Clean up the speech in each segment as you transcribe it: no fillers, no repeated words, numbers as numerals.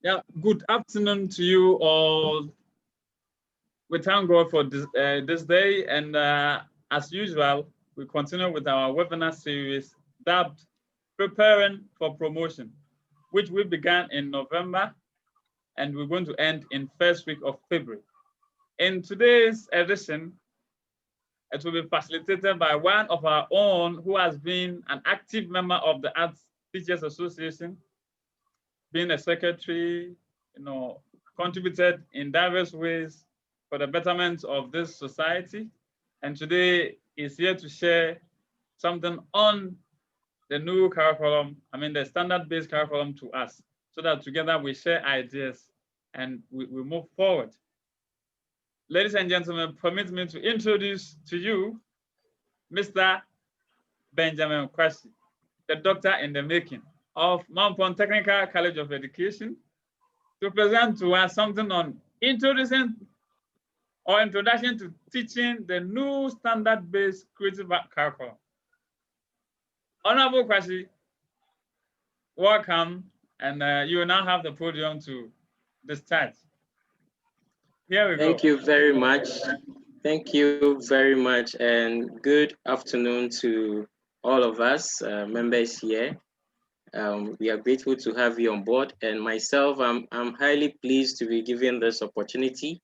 Yeah, good afternoon to you all. We thank God for this day, and as usual, we continue with our webinar series dubbed Preparing for Promotion, which we began in November, and we're going to end in first week of February. In today's edition, it will be facilitated by one of our own who has been an active member of the Arts Teachers Association, being a secretary, contributed in diverse ways for the betterment of this society. And today is here to share something on the new curriculum, the standard-based curriculum to us, so that together we share ideas and we move forward. Ladies and gentlemen, permit me to introduce to you Mr. Benjamin Kwasi, the doctor in the making of Mount Point Technical College of Education, to present to us something on introduction to teaching the new standard-based creative curriculum. Honorable Kwasi, welcome, and you will now have the podium to discharge. Here we go. Thank you very much. Thank you very much, and good afternoon to all of us members here. We are grateful to have you on board, and myself, I'm highly pleased to be given this opportunity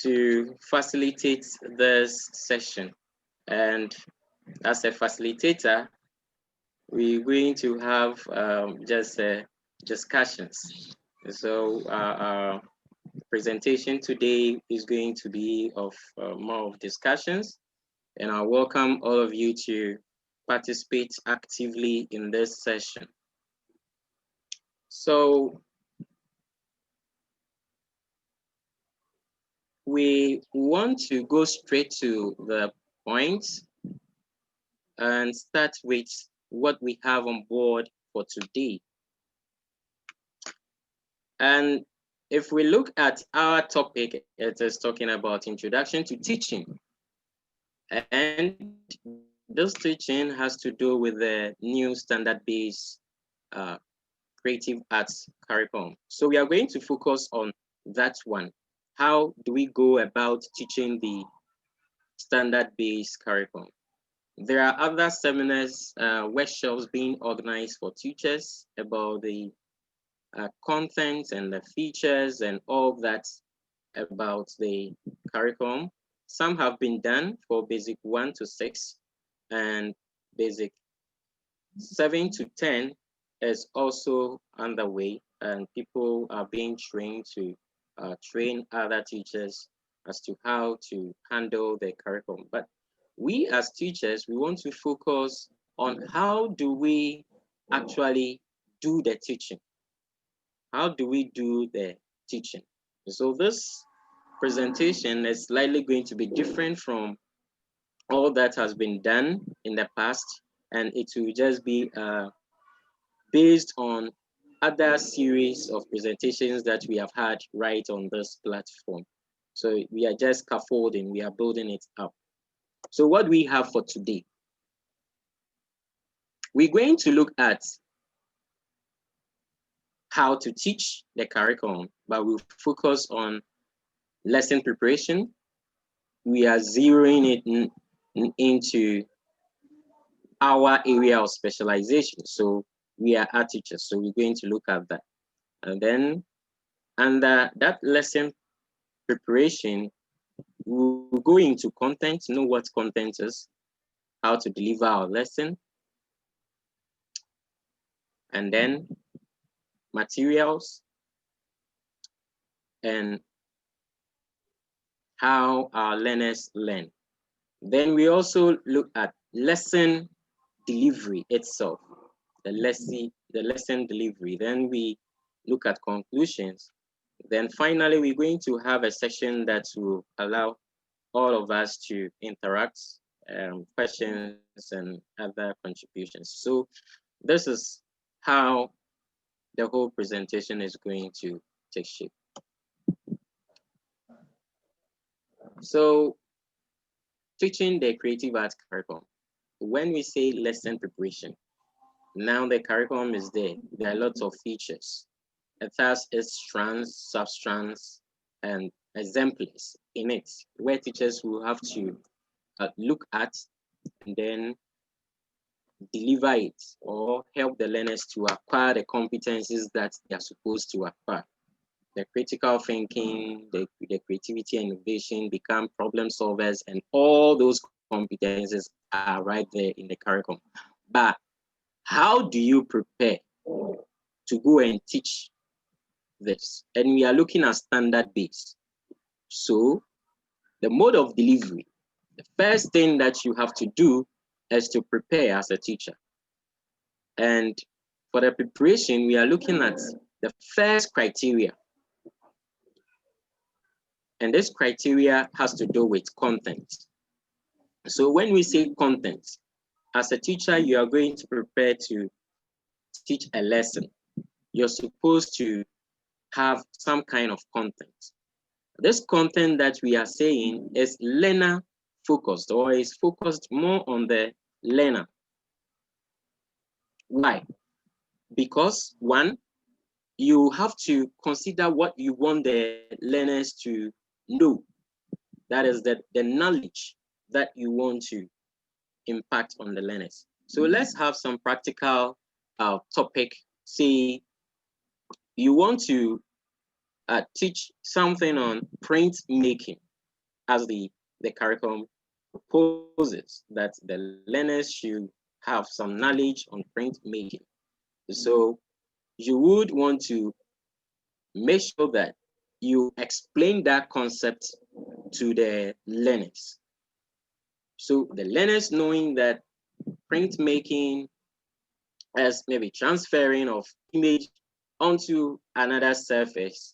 to facilitate this session. And as a facilitator, we're going to have just discussions. So our presentation today is going to be of more of discussions, and I welcome all of you to participate actively in this session. So we want to go straight to the point and start with what we have on board for today. And if we look at our topic, it is talking about introduction to teaching. And this teaching has to do with the new standard-based creative arts curriculum. So we are going to focus on that one. How do we go about teaching the standard-based curriculum? There are other seminars, workshops being organized for teachers about the content and the features and all that about the curriculum. Some have been done for basic 1 to 6, and basic 7 to 10 is also underway, and people are being trained to train other teachers as to how to handle the curriculum. But we as teachers, we want to focus on how do we actually do the teaching? How do we do the teaching? So this presentation is slightly going to be different from all that has been done in the past, and it will just be based on other series of presentations that we have had right on this platform. So we are just scaffolding, we are building it up. So what we have for today, we're going to look at how to teach the curriculum, but we'll focus on lesson preparation. We are zeroing it into our area of specialization. So we are art teachers, so we're going to look at that. And then under that lesson preparation, we'll go into content, know what content is, how to deliver our lesson, and then materials, and how our learners learn. Then we also look at lesson delivery itself, the lesson delivery. Then we look at conclusions. Then finally, we're going to have a session that will allow all of us to interact, questions and other contributions. So this is how the whole presentation is going to take shape. So teaching the creative arts curriculum. When we say lesson preparation, now the curriculum is there. There are lots of features. It has its strands, substrands, and exemplars in it, where teachers will have to look at and then deliver it or help the learners to acquire the competencies that they are supposed to acquire. The critical thinking, the creativity and innovation, become problem solvers, and all those competencies are right there in the curriculum. But how do you prepare to go and teach this? And we are looking at standard-based. So the mode of delivery, the first thing that you have to do is to prepare as a teacher. And for the preparation, we are looking at the first criteria. And this criteria has to do with content. So when we say content, as a teacher, you are going to prepare to teach a lesson. You're supposed to have some kind of content. This content that we are saying is learner focused, or is focused more on the learner. Why? Because one, you have to consider what you want the learners to know. That is the knowledge that you want to impact on the learners. So let's have some practical topic. Say you want to teach something on print making, as the curriculum proposes that the learners should have some knowledge on print making. So you would want to make sure that you explain that concept to the learners. So the learners, knowing that printmaking as maybe transferring of image onto another surface,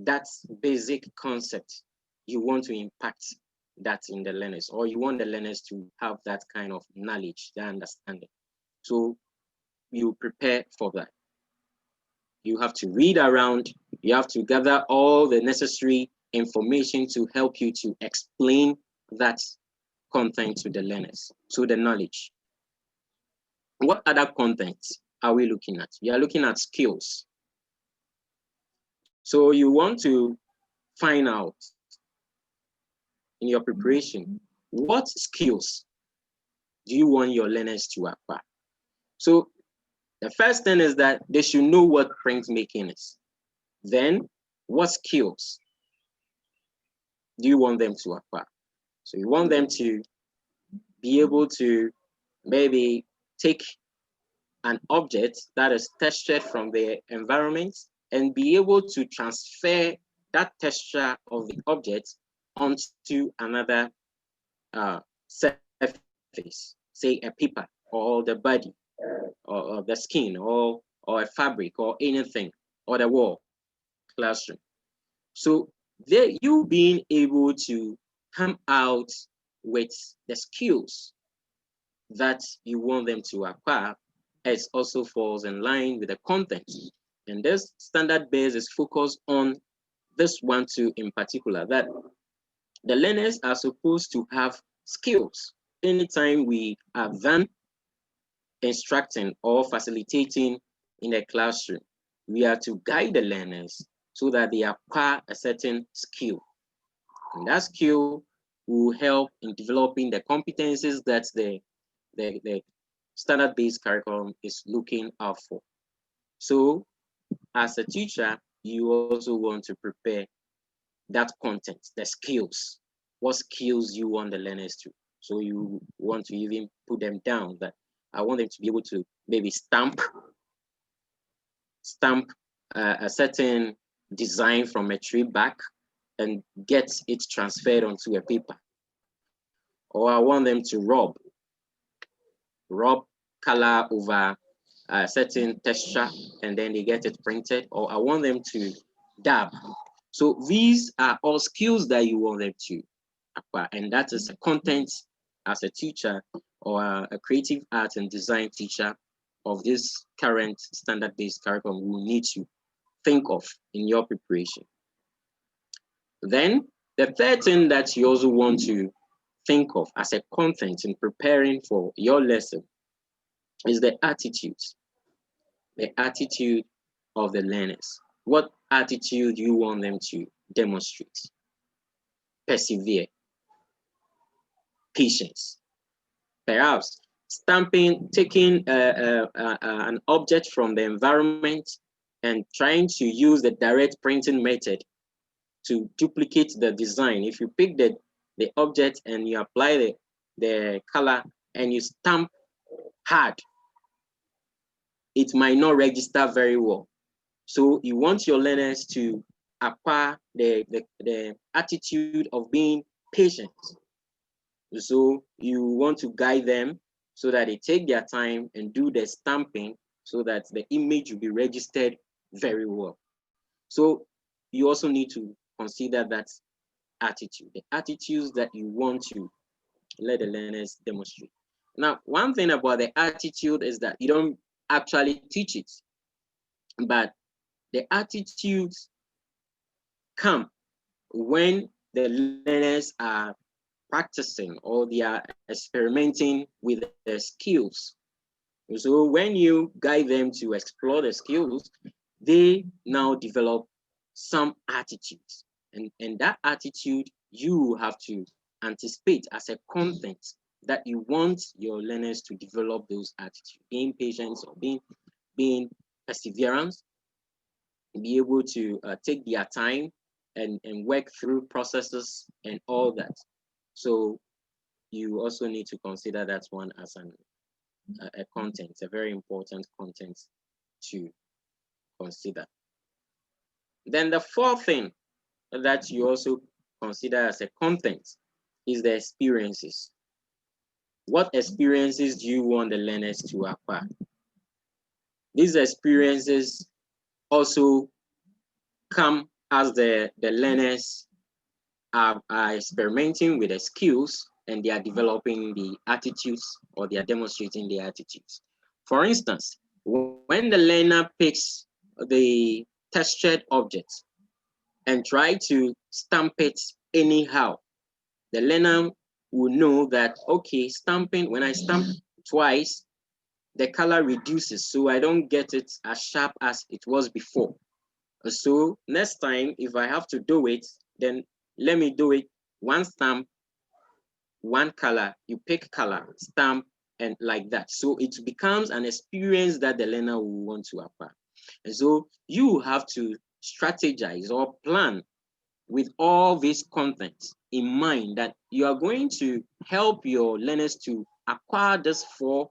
that's basic concept. You want to impact that in the learners, or you want the learners to have that kind of knowledge, that understanding. So you prepare for that. You have to read around, you have to gather all the necessary information to help you to explain that content to the learners, to the knowledge. What other content are we looking at? We are looking at skills. So you want to find out in your preparation, what skills do you want your learners to acquire? So the first thing is that they should know what printmaking is. Then, what skills do you want them to acquire? So you want them to be able to maybe take an object that is textured from the environment and be able to transfer that texture of the object onto another surface, say a paper or the body or the skin or a fabric or anything, or the wall, classroom. So there, you being able to come out with the skills that you want them to acquire, it also falls in line with the content. And this standard base is focused on this one too in particular, that the learners are supposed to have skills. Anytime we are done instructing or facilitating in a classroom, we are to guide the learners so that they acquire a certain skill. And that skill will help in developing the competencies that the standard-based curriculum is looking out for. So as a teacher, you also want to prepare that content, the skills, what skills you want the learners to. So you want to even put them down, that I want them to be able to maybe stamp a certain design from a tree bark and get it transferred onto a paper. Or I want them to rub color over a certain texture and then they get it printed. Or I want them to dab. So these are all skills that you want them to acquire, and that is the content as a teacher or a creative art and design teacher of this current standard-based curriculum will need to think of in your preparation. Then the third thing that you also want to think of as a content in preparing for your lesson is the attitude of the learners. What attitude you want them to demonstrate? Persevere, patience. Perhaps stamping, taking an object from the environment and trying to use the direct printing method to duplicate the design. If you pick the object and you apply the color and you stamp hard, it might not register very well. So you want your learners to acquire the attitude of being patient. So you want to guide them so that they take their time and do the stamping so that the image will be registered very well. So you also need to consider that attitude, the attitudes that you want to let the learners demonstrate. Now, one thing about the attitude is that you don't actually teach it, but the attitudes come when the learners are practicing or they are experimenting with their skills. So when you guide them to explore the skills, they now develop some attitudes. And that attitude you have to anticipate as a content that you want your learners to develop those attitudes, being patient or being perseverance, be able to take their time and work through processes and all that. So you also need to consider that one as a content, a very important content to consider. Then the fourth thing that you also consider as a content is the experiences. What experiences do you want the learners to acquire? These experiences also come as the learners are experimenting with the skills and they are developing the attitudes or they are demonstrating the attitudes. For instance, when the learner picks the textured object and try to stamp it anyhow, the learner will know that, okay, stamping, when I stamp twice, the color reduces, so I don't get it as sharp as it was before. So next time, if I have to do it, then let me do it one stamp, one color, you pick color, stamp, and like that. So it becomes an experience that the learner will want to acquire. And so you have to strategize or plan with all these contents in mind that you are going to help your learners to acquire these four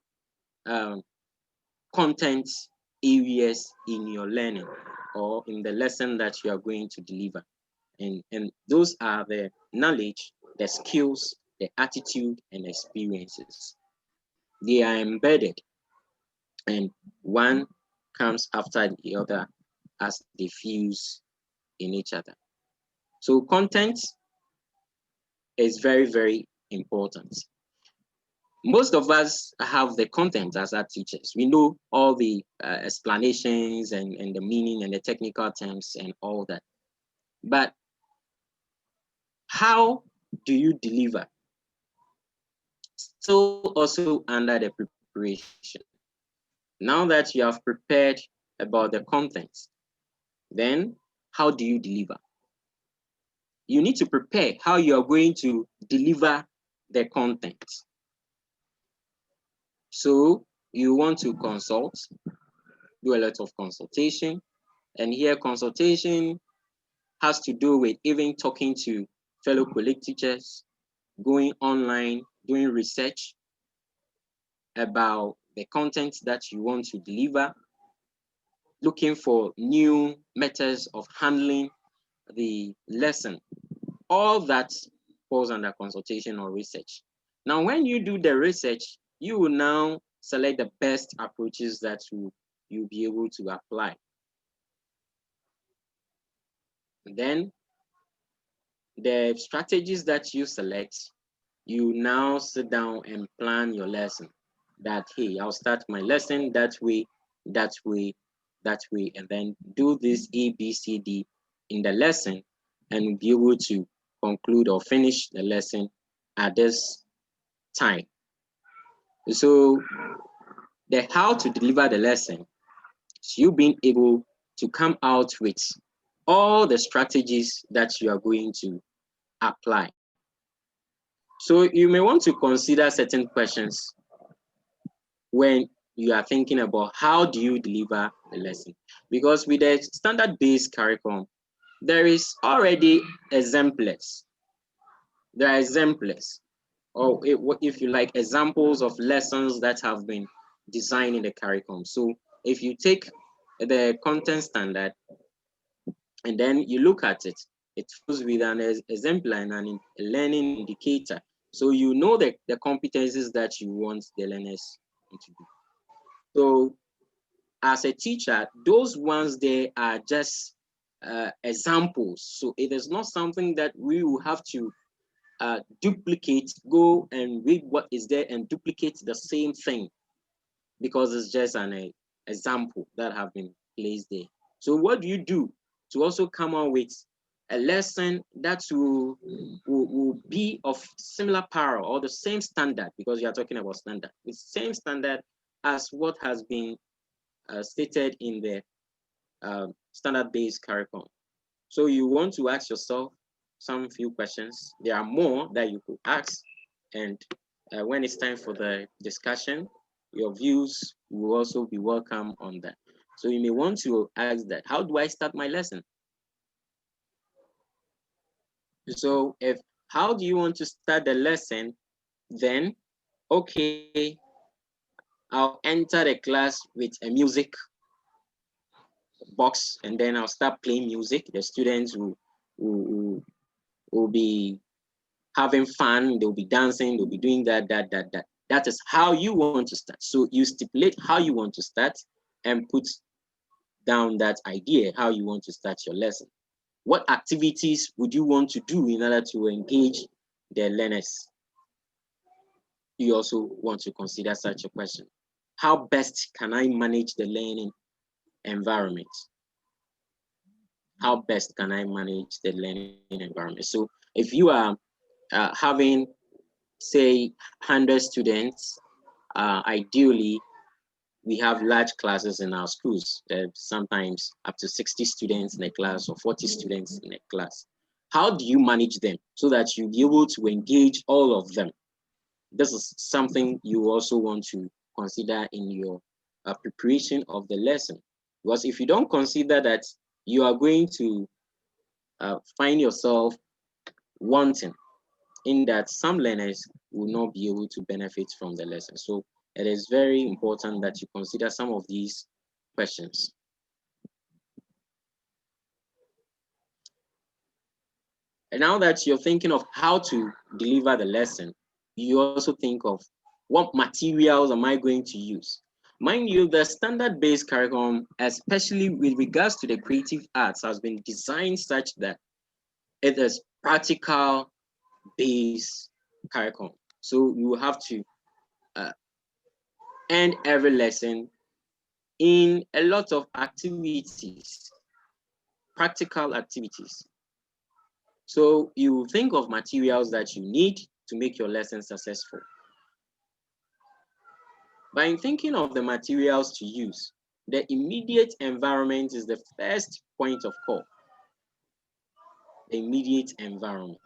content areas in your learning or in the lesson that you are going to deliver. And those are the knowledge, the skills, the attitude, and experiences. They are embedded, and one comes after the other as they fuse in each other. So content is very, very important. Most of us have the content as our teachers. We know all the explanations and the meaning and the technical terms and all that. But how do you deliver? Still also under the preparation. Now that you have prepared about the content, then how do you deliver? You need to prepare how you are going to deliver the content. So you want to consult, do a lot of consultation, and here consultation has to do with even talking to fellow colleague teachers, going online, doing research about the content that you want to deliver, looking for new methods of handling the lesson. All that falls under consultation or research. Now, when you do the research, you will now select the best approaches that you'll be able to apply. And then the strategies that you select, you now sit down and plan your lesson. That, hey, I'll start my lesson that way, that way, that way, and then do this A, B, C, D in the lesson and be able to conclude or finish the lesson at this time. So the how to deliver the lesson is you being able to come out with all the strategies that you are going to apply. So you may want to consider certain questions when you are thinking about how do you deliver the lesson. Because with a standard-based curriculum, there is already exemplars. There are exemplars, or if you like, examples of lessons that have been designed in the curriculum. So if you take the content standard and then you look at it, it follows with an exemplar and a learning indicator. So you know the competencies that you want the learners to do. So as a teacher, those ones there are just examples. So it is not something that we will have to duplicate, go and read what is there and duplicate the same thing, because it's just an example that have been placed there. So what do you do to also come up with a lesson that will be of similar power or the same standard, because you are talking about standard, the same standard as what has been stated in the standard-based curriculum. So you want to ask yourself some few questions. There are more that you could ask, and when it's time for the discussion, your views will also be welcome on that. So you may want to ask that, how do I start my lesson? So how do you want to start the lesson? Then, okay, I'll enter the class with a music box, and then I'll start playing music. The students will be having fun, they'll be dancing, they'll be doing that. That is how you want to start. So you stipulate how you want to start and put down that idea, how you want to start your lesson. What activities would you want to do in order to engage the learners? You also want to consider such a question. How best can I manage the learning environment? How best can I manage the learning environment? So if you are having, say, 100 students, ideally, we have large classes in our schools, sometimes up to 60 students in a class or 40 students in a class. How do you manage them so that you'll be able to engage all of them? This is something you also want to consider in your preparation of the lesson. Because if you don't consider that, you are going to find yourself wanting in that some learners will not be able to benefit from the lesson. So it is very important that you consider some of these questions. And now that you're thinking of how to deliver the lesson, you also think of what materials am I going to use? Mind you, the standard-based curriculum, especially with regards to the creative arts, has been designed such that it is practical-based curriculum. So you have to end every lesson in a lot of activities, practical activities. So you think of materials that you need to make your lesson successful. By thinking of the materials to use, the immediate environment is the first point of call. The immediate environment,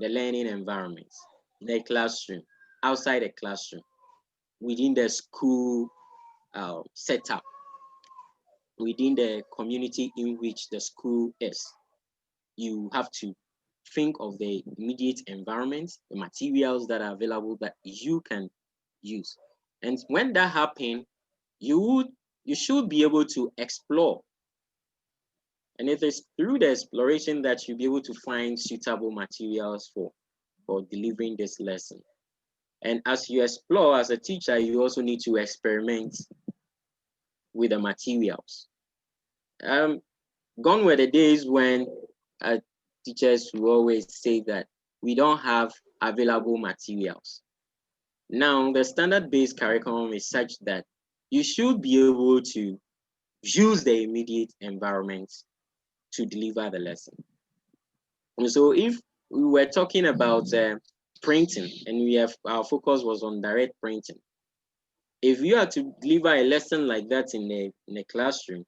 the learning environment, the classroom, outside the classroom, within the school setup, within the community in which the school is. You have to think of the immediate environment, the materials that are available that you can use. And when that happens, you should be able to explore. And it is through the exploration that you'll be able to find suitable materials for delivering this lesson. And as you explore as a teacher, you also need to experiment with the materials. Gone were the days when teachers will always say that we don't have available materials. Now, the standard-based curriculum is such that you should be able to use the immediate environment to deliver the lesson. And so if we were talking about printing, and our focus was on direct printing, if you are to deliver a lesson like that in a classroom,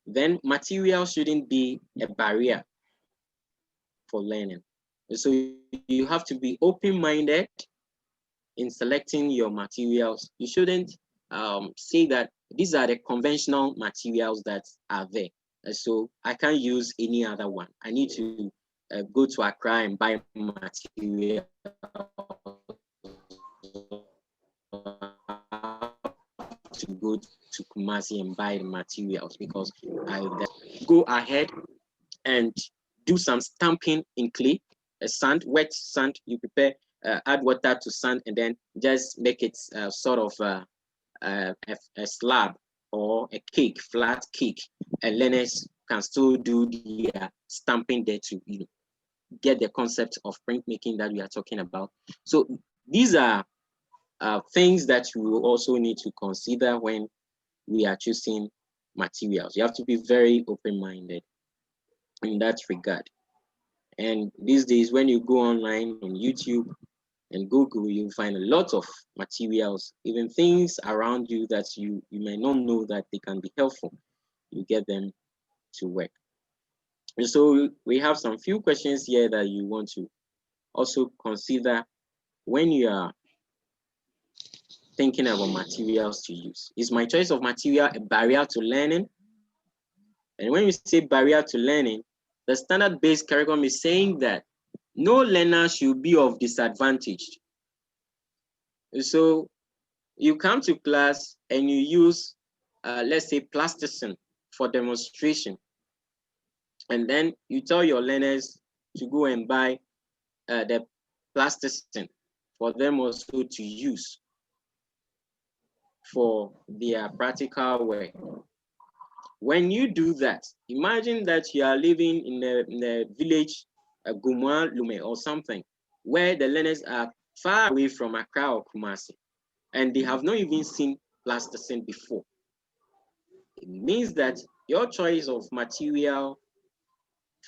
then material shouldn't be a barrier for learning. So you have to be open-minded in selecting your materials. You shouldn't say that these are the conventional materials that are there. So I can't use any other one. I need to go to Accra and buy material to go to Kumasi and buy the materials, because I go ahead and do some stamping in clay, sand, wet sand. You prepare, add water to sand, and then just make it sort of a slab or a cake, flat cake, and learners can still do the stamping there to get the concept of printmaking that we are talking about. So these are things that you will also need to consider when we are choosing materials. You have to be very open-minded in that regard. And these days, when you go online on YouTube and Google, you'll find a lot of materials, even things around you that you may not know that they can be helpful. You get them to work. And so we have some few questions here that you want to also consider when you are thinking about materials to use. Is my choice of material a barrier to learning? And when you say barrier to learning, the standard-based curriculum is saying that no learner should be of disadvantage. So you come to class and you use, let's say, plasticine for demonstration. And then you tell your learners to go and buy the plasticine for them also to use for their practical work. When you do that, imagine that you are living in the village, Gumwa Lume or something, where the learners are far away from Accra or Kumasi, and they have not even seen plasticine before. It means that your choice of material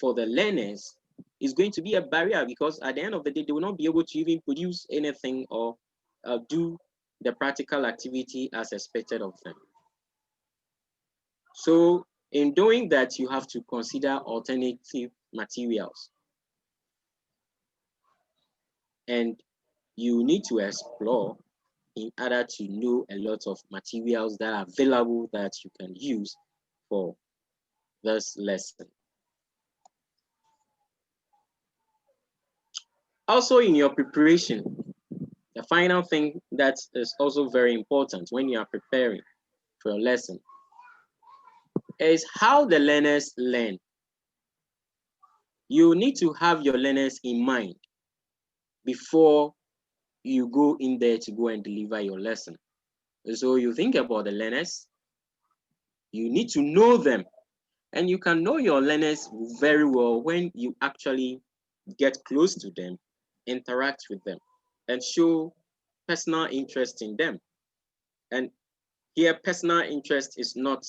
for the learners is going to be a barrier, because at the end of the day, they will not be able to even produce anything or do the practical activity as expected of them. So in doing that, you have to consider alternative materials. And you need to explore in order to know a lot of materials that are available that you can use for this lesson. Also, in your preparation, the final thing that is also very important when you are preparing for a lesson is how the learners learn. You need to have your learners in mind before you go in there to go and deliver your lesson. So you think about the learners, you need to know them, and you can know your learners very well when you actually get close to them, interact with them, and show personal interest in them. And here, personal interest is not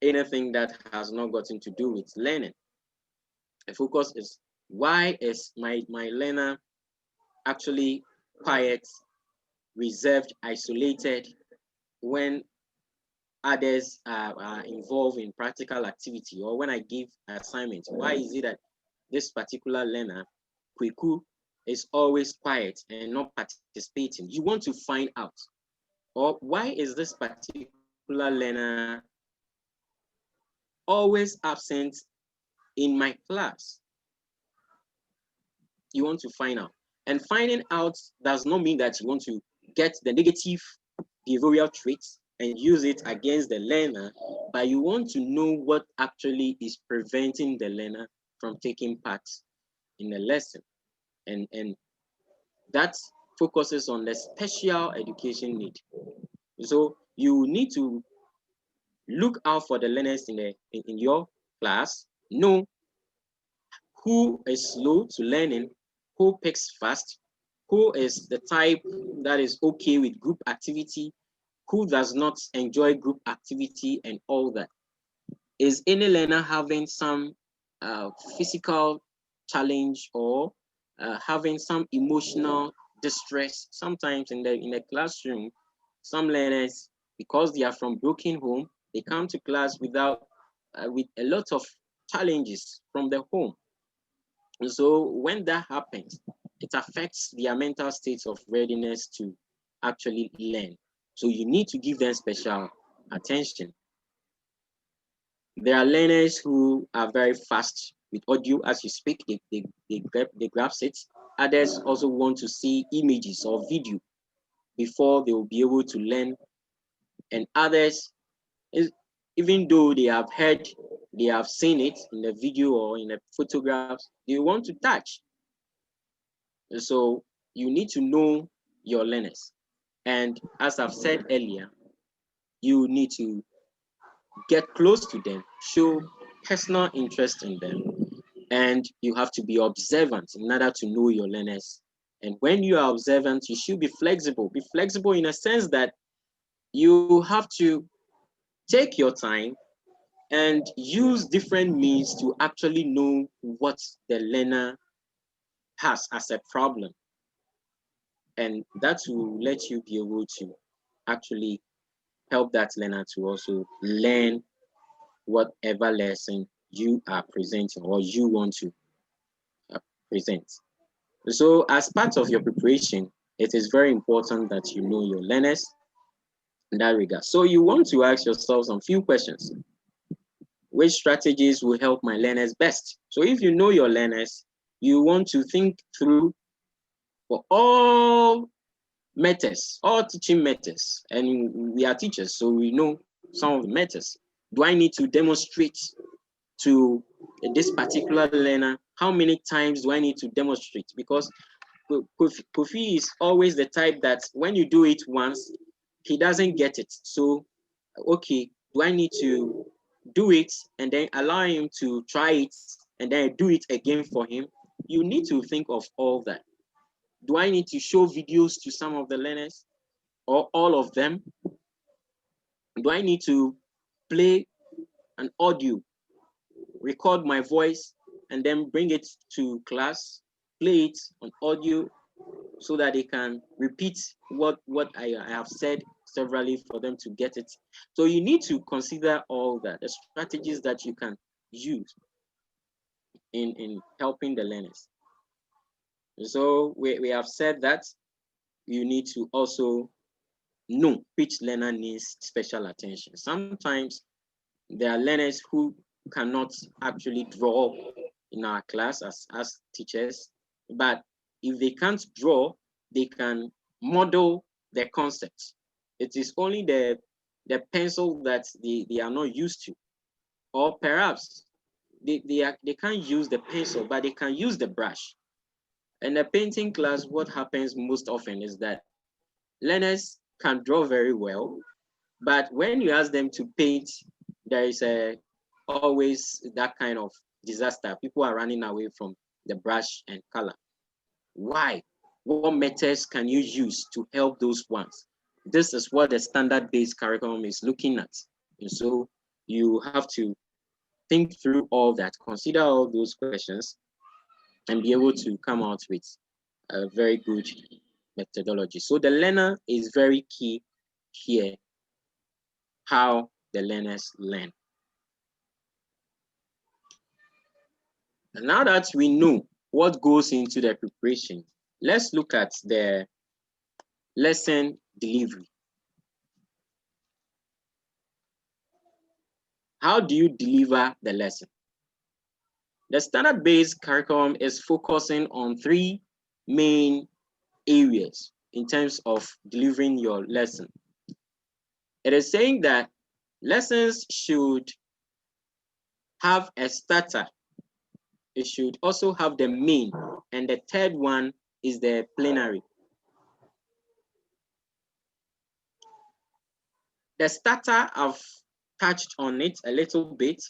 anything that has not gotten to do with learning. The focus is, why is my learner actually quiet, reserved, isolated when others are involved in practical activity, or when I give assignments? Why is it that this particular learner, Kweku, is always quiet and not participating? You want to find out. Or why is this particular learner always absent in my class? You want to find out. And finding out does not mean that you want to get the negative behavioral traits and use it against the learner, but you want to know what actually is preventing the learner from taking part in the lesson. And that focuses on the special education need. So you need to look out for the learners in your class, know who is slow to learning, who picks fast, who is the type that is okay with group activity, who does not enjoy group activity, and all that. Is any learner having some physical challenge or having some emotional distress? Sometimes in the classroom, some learners, because they are from broken home, they come to class without with a lot of challenges from the home. And so when that happens, it affects their mental state of readiness to actually learn. So you need to give them special attention. There are learners who are very fast with audio as you speak, they grasp it. Others also want to see images or video before they will be able to learn. And others, even though they have heard, they have seen it in the video or in the photographs, they want to touch. And so you need to know your learners. And as I've said earlier, you need to get close to them, show personal interest in them, and you have to be observant in order to know your learners. And when you are observant, you should be flexible. Be flexible in a sense that you have to take your time and use different means to actually know what the learner has as a problem. And that will let you be able to actually help that learner to also learn whatever lesson you are presenting or you want to present. So as part of your preparation, it is very important that you know your learners in that regard. So you want to ask yourself some few questions. Which strategies will help my learners best? So if you know your learners, you want to think through for all methods, all teaching methods, and we are teachers, so we know some of the methods. Do I need to demonstrate to this particular learner? How many times do I need to demonstrate? Because Kofi is always the type that when you do it once, he doesn't get it. So, okay, do I need to do it and then allow him to try it and then do it again for him? You need to think of all that. Do I need to show videos to some of the learners or all of them? Do I need to play an audio, record my voice, and then bring it to class, play it on audio so that they can repeat what I have said severally for them to get it? So you need to consider all that, the strategies that you can use in helping the learners. So we have said that you need to also know which learner needs special attention. Sometimes there are learners who cannot actually draw in our class as teachers, but if they can't draw, they can model the concept. It is only the pencil that they are not used to, or perhaps they can't use the pencil, but they can use the brush. In the painting class, what happens most often is that learners can draw very well, but when you ask them to paint, there is always that kind of disaster. People are running away from the brush and color. Why? What methods can you use to help those ones? This is what the standard-based curriculum is looking at. And so you have to think through all that, consider all those questions, and be able to come out with a very good methodology. So the learner is very key here, how the learners learn. And now that we know what goes into the preparation, let's look at the lesson delivery. How do you deliver the lesson? The standard-based curriculum is focusing on three main areas in terms of delivering your lesson. It is saying that lessons should have a starter. It should also have the main, and the third one is the plenary. The starter, I've touched on it a little bit,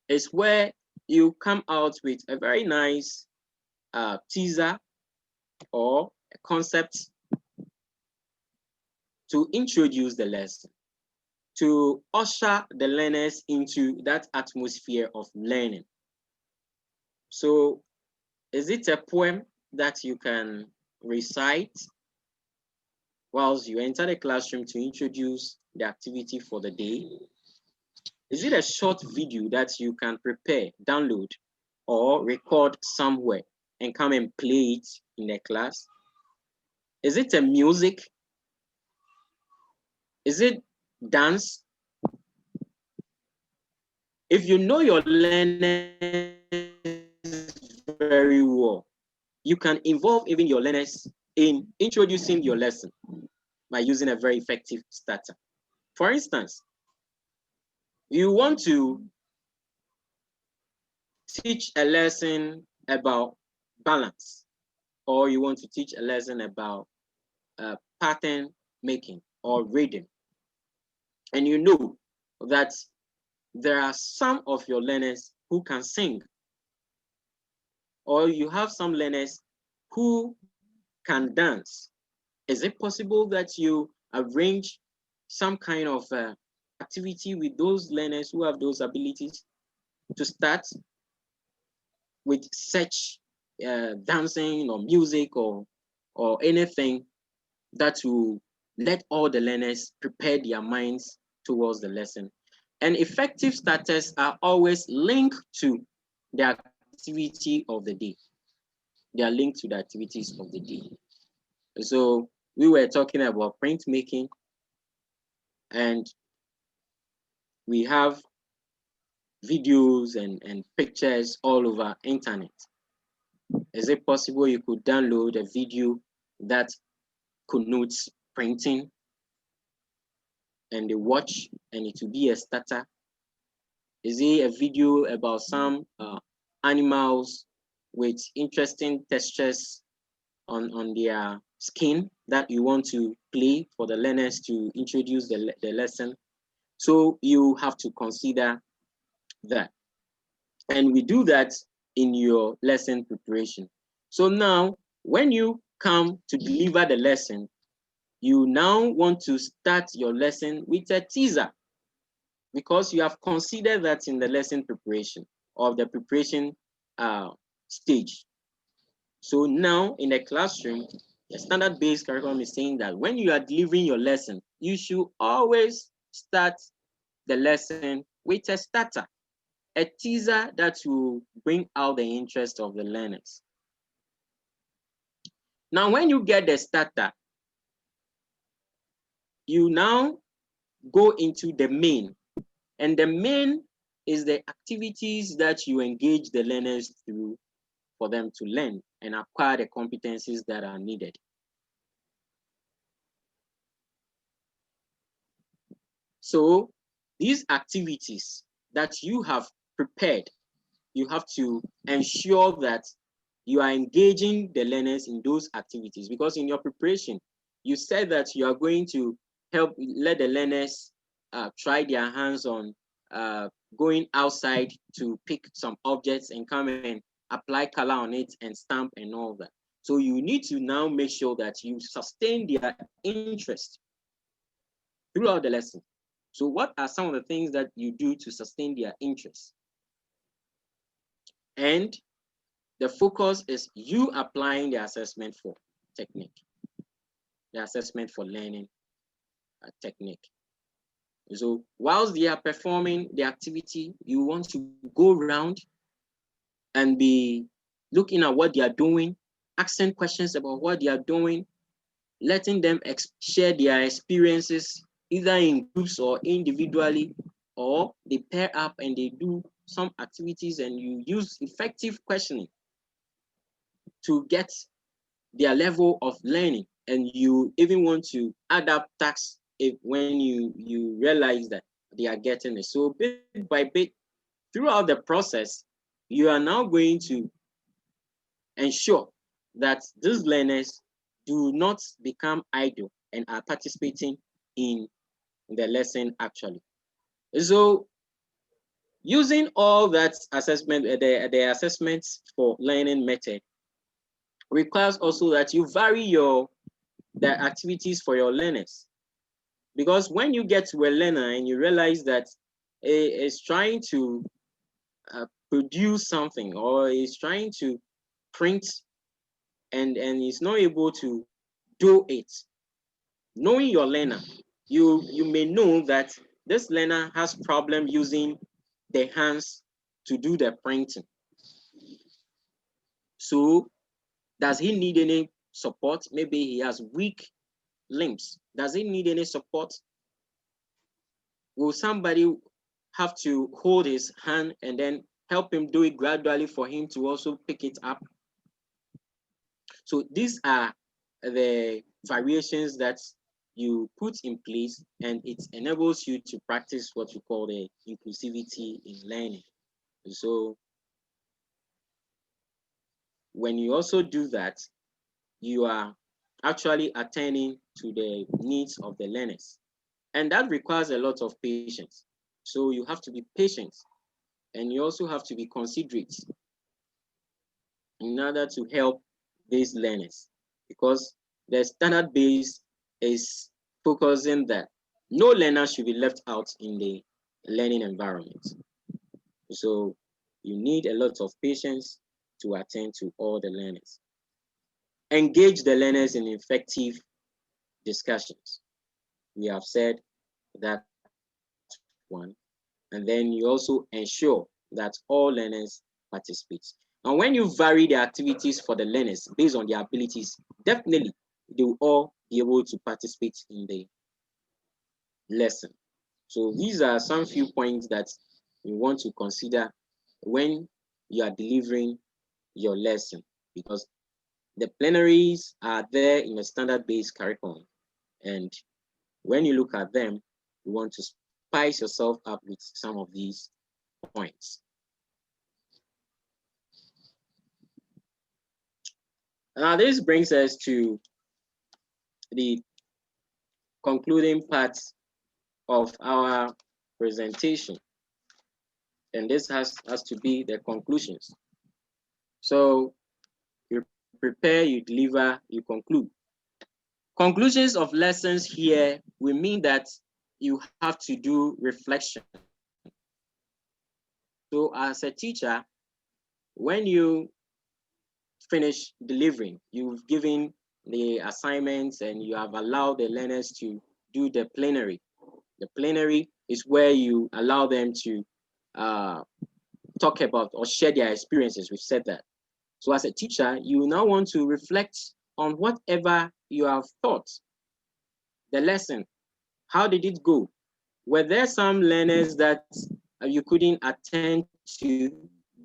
is where you come out with a very nice teaser or a concept to introduce the lesson, to usher the learners into that atmosphere of learning. So is it a poem that you can recite whilst you enter the classroom to introduce the activity for the day? Is it a short video that you can prepare, download, or record somewhere and come and play it in the class? Is it a music? Is it dance? If you know your learners very well, you can involve even your learners in introducing your lesson by using a very effective starter. For instance, you want to teach a lesson about balance, or you want to teach a lesson about pattern making or reading, and you know that there are some of your learners who can sing, or you have some learners who can dance. Is it possible that you arrange some kind of activity with those learners who have those abilities to start with such dancing or music or anything that will let all the learners prepare their minds towards the lesson? And effective starters are always linked to the activity of the day. They are linked to the activities of the day. So we were talking about printmaking, and we have videos and pictures all over internet. Is it possible you could download a video that connotes printing and the watch, and it will be a starter? Is it a video about some animals with interesting textures on their skin that you want to play for the learners to introduce the lesson? So you have to consider that. And we do that in your lesson preparation. So now, when you come to deliver the lesson, you now want to start your lesson with a teaser, because you have considered that in the lesson preparation or the preparation stage. So now in the classroom, the standard-based curriculum is saying that when you are delivering your lesson, you should always start the lesson with a starter, a teaser that will bring out the interest of the learners. Now, when you get the starter, you now go into the main, and the main is the activities that you engage the learners through for them to learn and acquire the competencies that are needed. So these activities that you have prepared, you have to ensure that you are engaging the learners in those activities, because in your preparation, you said that you are going to help let the learners try their hands on going outside to pick some objects and come and apply color on it and stamp and all that. So you need to now make sure that you sustain their interest throughout the lesson. So what are some of the things that you do to sustain their interest? And the focus is you applying the assessment for technique, the assessment for learning technique. So whilst they are performing the activity, you want to go around and be looking at what they are doing, asking questions about what they are doing, letting them share their experiences either in groups or individually, or they pair up and they do some activities, and you use effective questioning to get their level of learning. And you even want to add up tasks when you realize that they are getting it. So bit by bit, throughout the process, you are now going to ensure that these learners do not become idle and are participating in the lesson actually. So using all that assessment, the assessments for learning method requires also that you vary the activities for your learners. Because when you get to a learner and you realize that is trying to produce something, or is trying to print and is not able to do it, knowing your learner, you may know that this learner has problem using the hands to do the printing. So does he need any support? Maybe he has weak limbs. Does he need any support? Will somebody have to hold his hand and then help him do it gradually for him to also pick it up? So these are the variations that you put in place, and it enables you to practice what you call the inclusivity in learning. So when you also do that, you are actually attending to the needs of the learners. And that requires a lot of patience. So you have to be patient, and you also have to be considerate in order to help these learners, because the standard base is focusing that no learner should be left out in the learning environment. So you need a lot of patience to attend to all the learners. Engage the learners in effective discussions. We have said that one. And then you also ensure that all learners participate. And when you vary the activities for the learners based on their abilities, definitely they will all be able to participate in the lesson. So these are some few points that you want to consider when you are delivering your lesson, because the plenaries are there in a standard-based curriculum. And when you look at them, you want to spice yourself up with some of these points. Now, this brings us to the concluding part of our presentation. And this has to be the conclusions. So you prepare, you deliver, you conclude. Conclusions of lessons here will mean that you have to do reflection. So as a teacher, when you finish delivering, you've given the assignments and you have allowed the learners to do the plenary. The plenary is where you allow them to talk about or share their experiences. We've said that. So as a teacher, you now want to reflect on whatever you have taught. The lesson, how did it go? Were there some learners that you couldn't attend to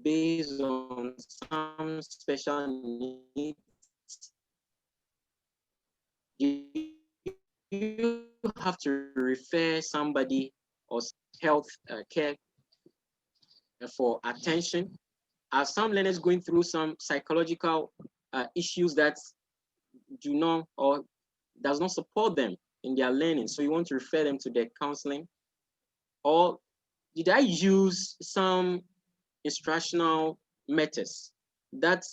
based on some special needs? You have to refer somebody or health care for attention? Are some learners going through some psychological issues that do not or does not support them in their learning? So you want to refer them to their counseling? Or did I use some instructional methods that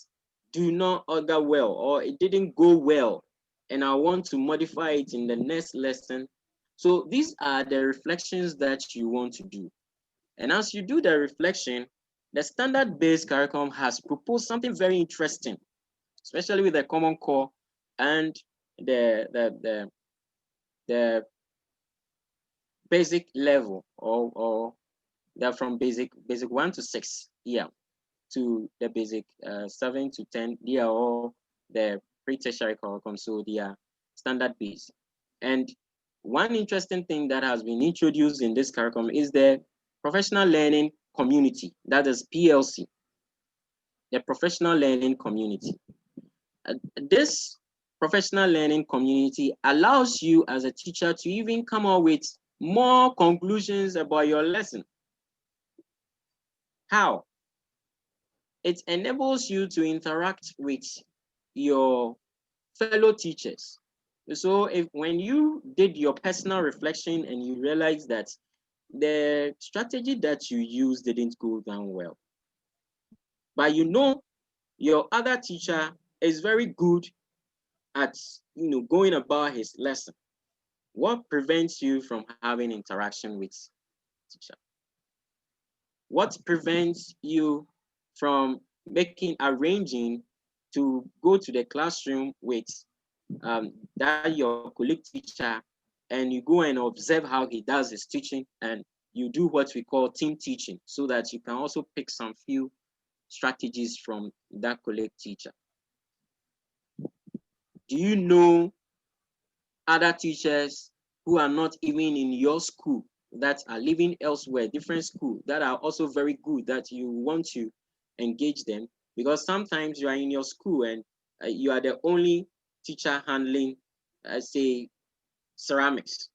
do not augur well, or it didn't go well, and I want to modify it in the next lesson? So these are the reflections that you want to do. And as you do the reflection, the standard-based curriculum has proposed something very interesting, especially with the Common Core and the basic level, or they're from basic 1 to 6, yeah, to the basic 7 to 10. They are all the pre-tertiary curriculum, so they are standard-based. And one interesting thing that has been introduced in this curriculum is the professional learning community, that is PLC, the professional learning community. This professional learning community allows you as a teacher to even come up with more conclusions about your lesson. How? It enables you to interact with your fellow teachers. So when you did your personal reflection and you realize that the strategy that you used didn't go down well, but you know your other teacher is very good at going about his lesson, what prevents you from having interaction with teacher? What prevents you from arranging to go to the classroom with that your colleague teacher and you go and observe how he does his teaching, and you do what we call team teaching, so that you can also pick some few strategies from that colleague teacher. Do you know other teachers who are not even in your school, that are living elsewhere, different school, that are also very good, that you want to engage them? Because sometimes you are in your school and you are the only teacher handling, say, ceramics.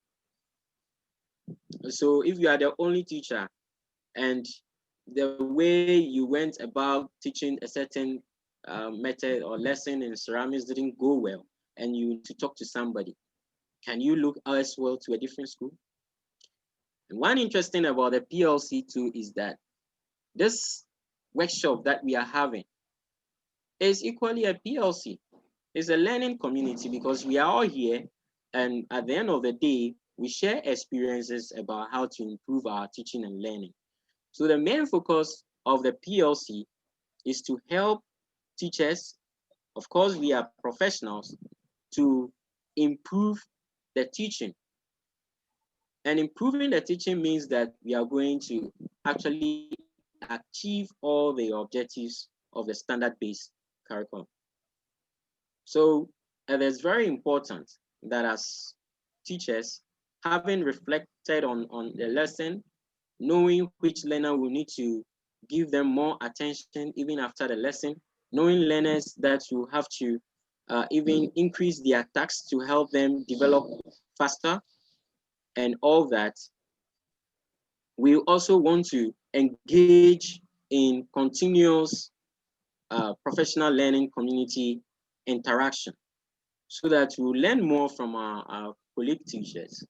So if you are the only teacher and the way you went about teaching a certain method or lesson in ceramics didn't go well, and you need to talk to somebody, can you look elsewhere to a different school? And one interesting about the PLC too is that this workshop that we are having is equally a PLC. It's a learning community, because we are all here, and at the end of the day, we share experiences about how to improve our teaching and learning. So the main focus of the PLC is to help teachers, of course we are professionals, to improve the teaching. And improving the teaching means that we are going to actually achieve all the objectives of the standard-based curriculum. So it is very important that as teachers, having reflected on the lesson, knowing which learner will need to give them more attention even after the lesson, knowing learners that you have to even increase their tasks to help them develop faster, and all that. We also want to engage in continuous professional learning community interaction, so that we learn more from our colleague teachers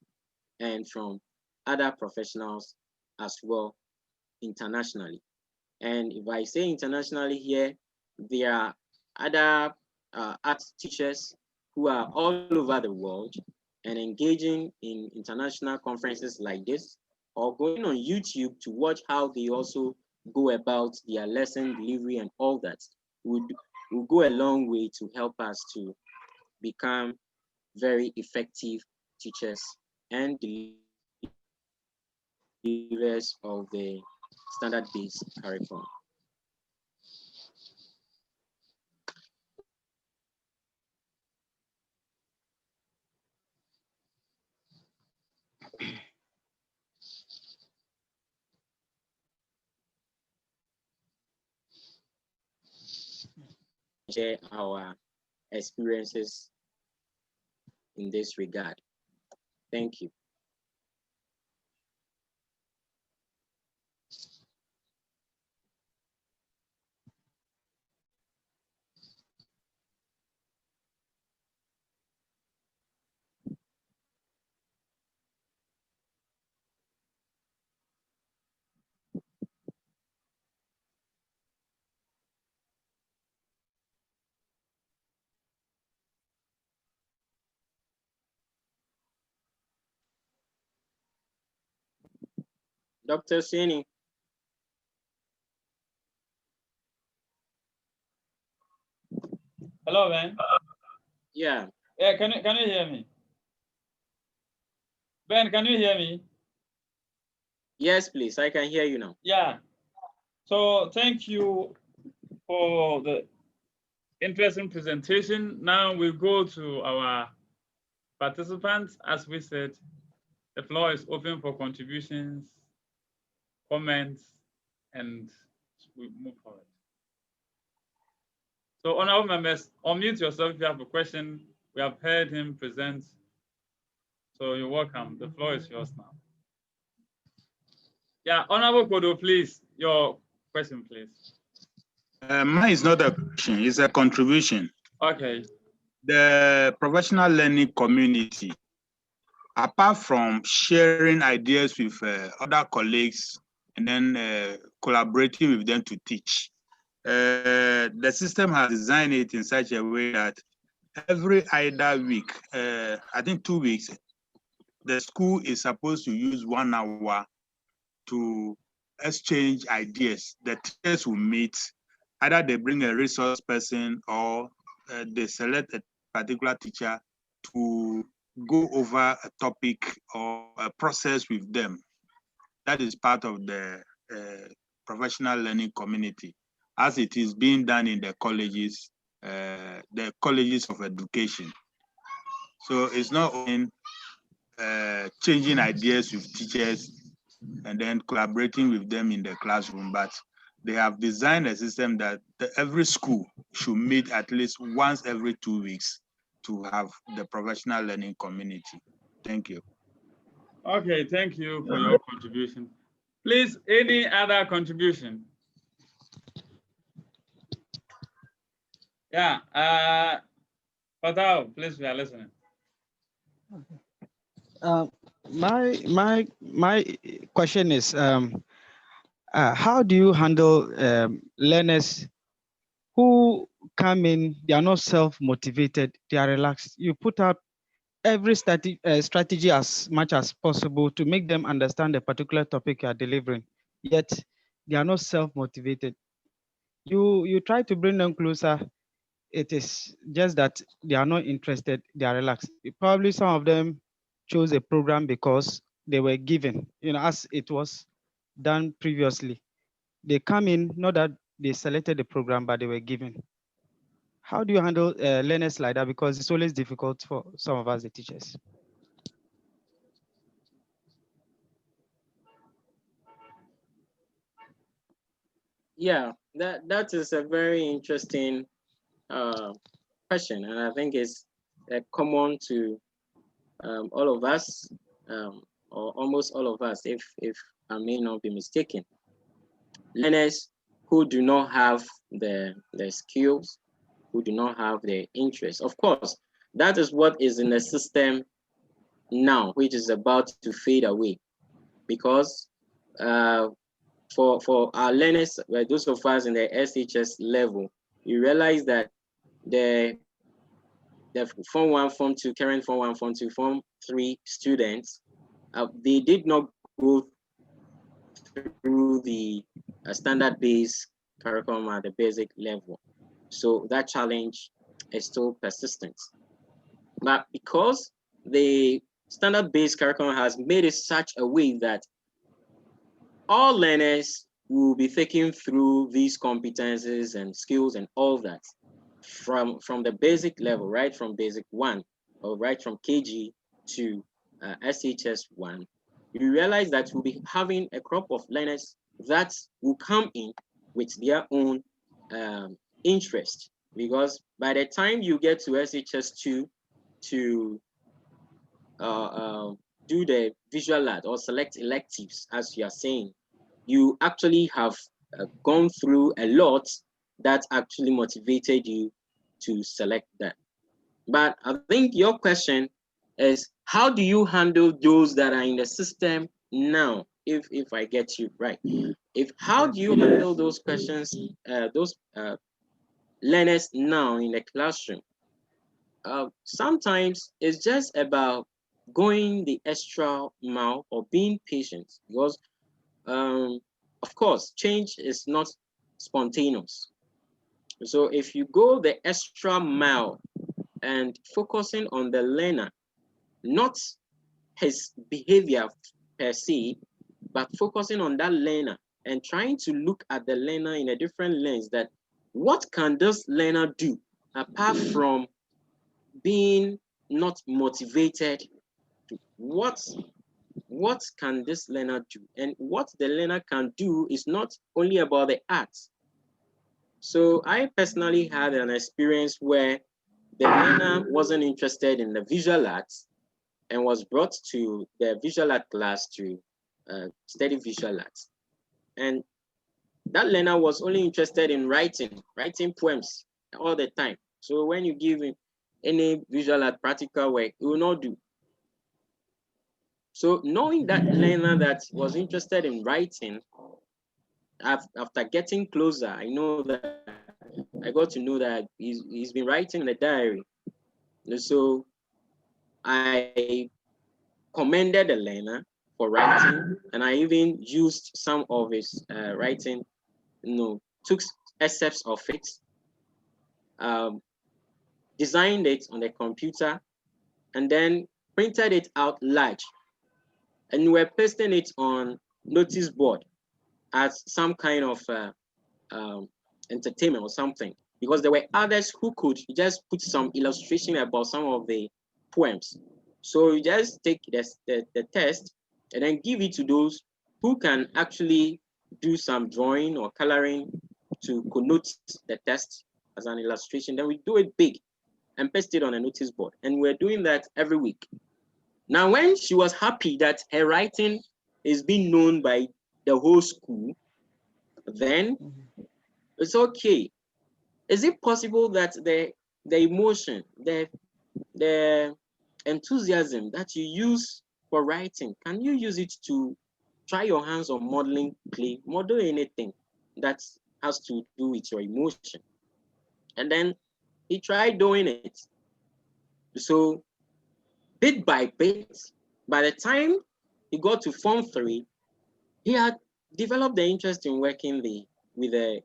and from other professionals as well internationally. And if I say internationally here, there are other art teachers who are all over the world and engaging in international conferences like this, or going on YouTube to watch how they also go about their lesson delivery, and all that would go a long way to help us to become very effective teachers and deliverers of the standard-based curriculum. Share our experiences in this regard. Thank you. Dr. Sini. Hello, Ben. Yeah. Yeah, can you hear me? Ben, can you hear me? Yes, please. I can hear you now. Yeah. So thank you for the interesting presentation. Now we'll go to our participants. As we said, the floor is open for contributions, comments, and we move forward. So honorable members, unmute yourself if you have a question. We have heard him present. So you're welcome. The floor is yours now. Yeah, Honorable Kodo, please, your question, please. Mine is not a question, it's a contribution. Okay. The professional learning community, apart from sharing ideas with other colleagues and then collaborating with them to teach, the system has designed it in such a way that every either week, I think 2 weeks, the school is supposed to use 1 hour to exchange ideas. The teachers will meet, either they bring a resource person or they select a particular teacher to go over a topic or a process with them. That is part of the professional learning community, as it is being done in the colleges of education. So it's not only changing ideas with teachers and then collaborating with them in the classroom, but they have designed a system that every school should meet at least once every 2 weeks to have the professional learning community. Thank you. Okay, thank you for your contribution. Please, any other contribution? Yeah, Fatao, please, we are listening. My question is, how do you handle learners who come in, they are not self-motivated, they are relaxed? You put out every strategy as much as possible to make them understand the particular topic you are delivering, yet they are not self-motivated. You try to bring them closer, it is just that they are not interested, they are relaxed. Probably some of them chose a program because they were given, as it was done previously. They come in, not that they selected the program, but they were given. How do you handle learners like that? Because it's always difficult for some of us, the teachers. Yeah, that is a very interesting question, and I think it's common to all of us, or almost all of us, if I may not be mistaken. Learners who do not have the skills, who do not have the interest. Of course, that is what is in the system now, which is about to fade away, because for our learners, those of us in the SHS level, you realize that the Form 1, Form 2, current Form 1, Form 2, Form 3 students, they did not go through the standard-based curriculum at the basic level. So that challenge is still persistent. But because the standard-based curriculum has made it such a way that all learners will be taken through these competencies and skills and all that from the basic level, right from basic 1, or right from KG to SHS 1, you realize that we'll be having a crop of learners that will come in with their own interest, because by the time you get to SHS 2 to do the visual art or select electives, as you are saying, you actually have gone through a lot that actually motivated you to select that. But I think your question is, how do you handle those that are in the system now? If I get you right, how do you handle those questions, those learners now in the classroom? Sometimes it's just about going the extra mile or being patient, because of course, change is not spontaneous. So if you go the extra mile and focusing on the learner, not his behavior per se, but focusing on that learner and trying to look at the learner in a different lens, that what can this learner do apart from being not motivated? What can this learner do? And what the learner can do is not only about the arts. So I personally had an experience where the learner wasn't interested in the visual arts and was brought to the visual art class to study visual arts. And that learner was only interested in writing poems all the time. So when you give him any visual art practical work, he will not do. So knowing that learner that was interested in writing, after getting closer, I got to know that he's been writing in a diary. So I commended the learner for writing, and I even used some of his writing, took excerpts of it, designed it on the computer, and then printed it out large, and we're pasting it on notice board as some kind of entertainment or something, because there were others who could just put some illustration about some of the poems. So you just take the test and then give it to those who can actually do some drawing or coloring to connote the text as an illustration. Then we do it big and paste it on a notice board. And we're doing that every week. Now, when she was happy that her writing is being known by the whole school, then it's okay. Is it possible that the emotion, the enthusiasm that you use for writing, can you use it to try your hands on modeling clay, model anything that has to do with your emotion? And then he tried doing it. So bit by bit, by the time he got to Form 3, he had developed the interest in working with the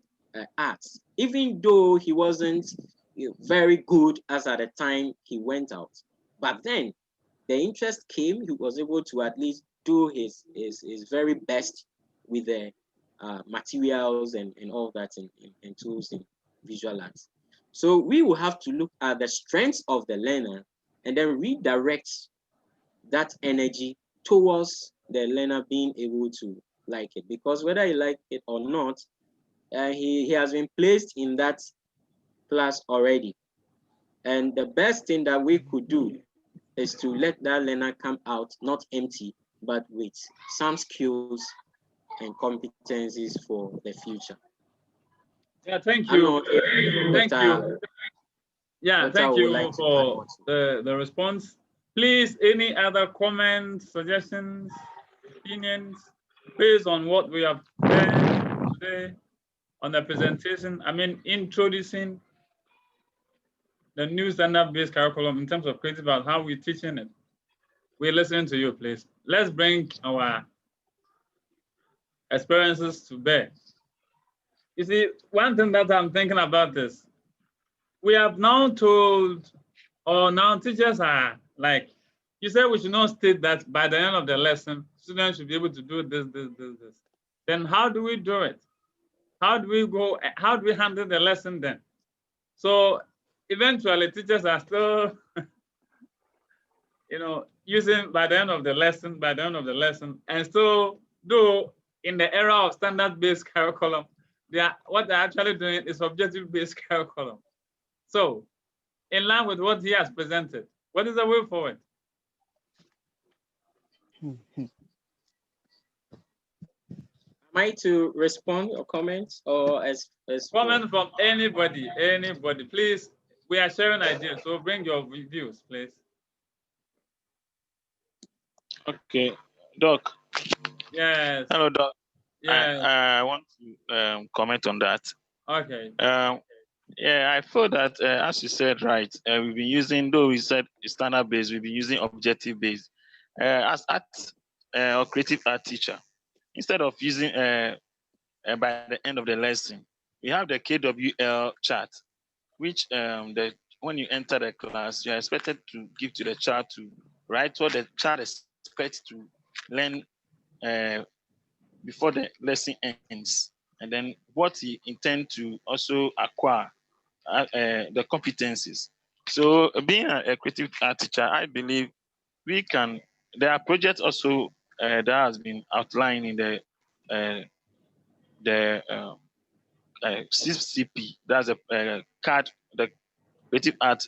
arts, even though he wasn't very good as at the time he went out. But then the interest came, he was able to at least do his very best with the materials and all that in tools in visual arts. So we will have to look at the strengths of the learner and then redirect that energy towards the learner being able to like it. Because whether he like it or not, he has been placed in that class already. And the best thing that we could do is to let that learner come out not empty, but with some skills and competencies for the future. Yeah, thank you. Thank you. Yeah, thank you like for the response. Please, any other comments, suggestions, opinions based on what we have heard today on the presentation? I mean, introducing the new standard-based curriculum in terms of creative art, how we're teaching it. We're listening to you, please. Let's bring our experiences to bear. You see, one thing that I'm thinking about is, we have now told, or now teachers are like, you said we should not state that by the end of the lesson, students should be able to do this. Then how do we do it? How do we handle the lesson then? So eventually teachers are still, using by the end of the lesson, and still do in the era of standard-based curriculum, what they're actually doing is objective-based curriculum. So in line with what he has presented, what is the way forward? Am I to respond or comment, or as comment from anybody, please? We are sharing ideas, so bring your views, please. Okay, Doc. Yes. Hello, Doc. Yes. I want to comment on that. Okay. Yeah, I feel that, as you said, right, we've been using, though we said standard based, we've been using objective based. As art or creative art teacher, instead of using by the end of the lesson, we have the KWL chart, which when you enter the class, you're expected to give to the child to write what the child expects to learn before the lesson ends, and then what he intends to also acquire, the competencies. So being a creative art teacher, I believe we can, there are projects also that has been outlined in the CCP, that's a card, the creative art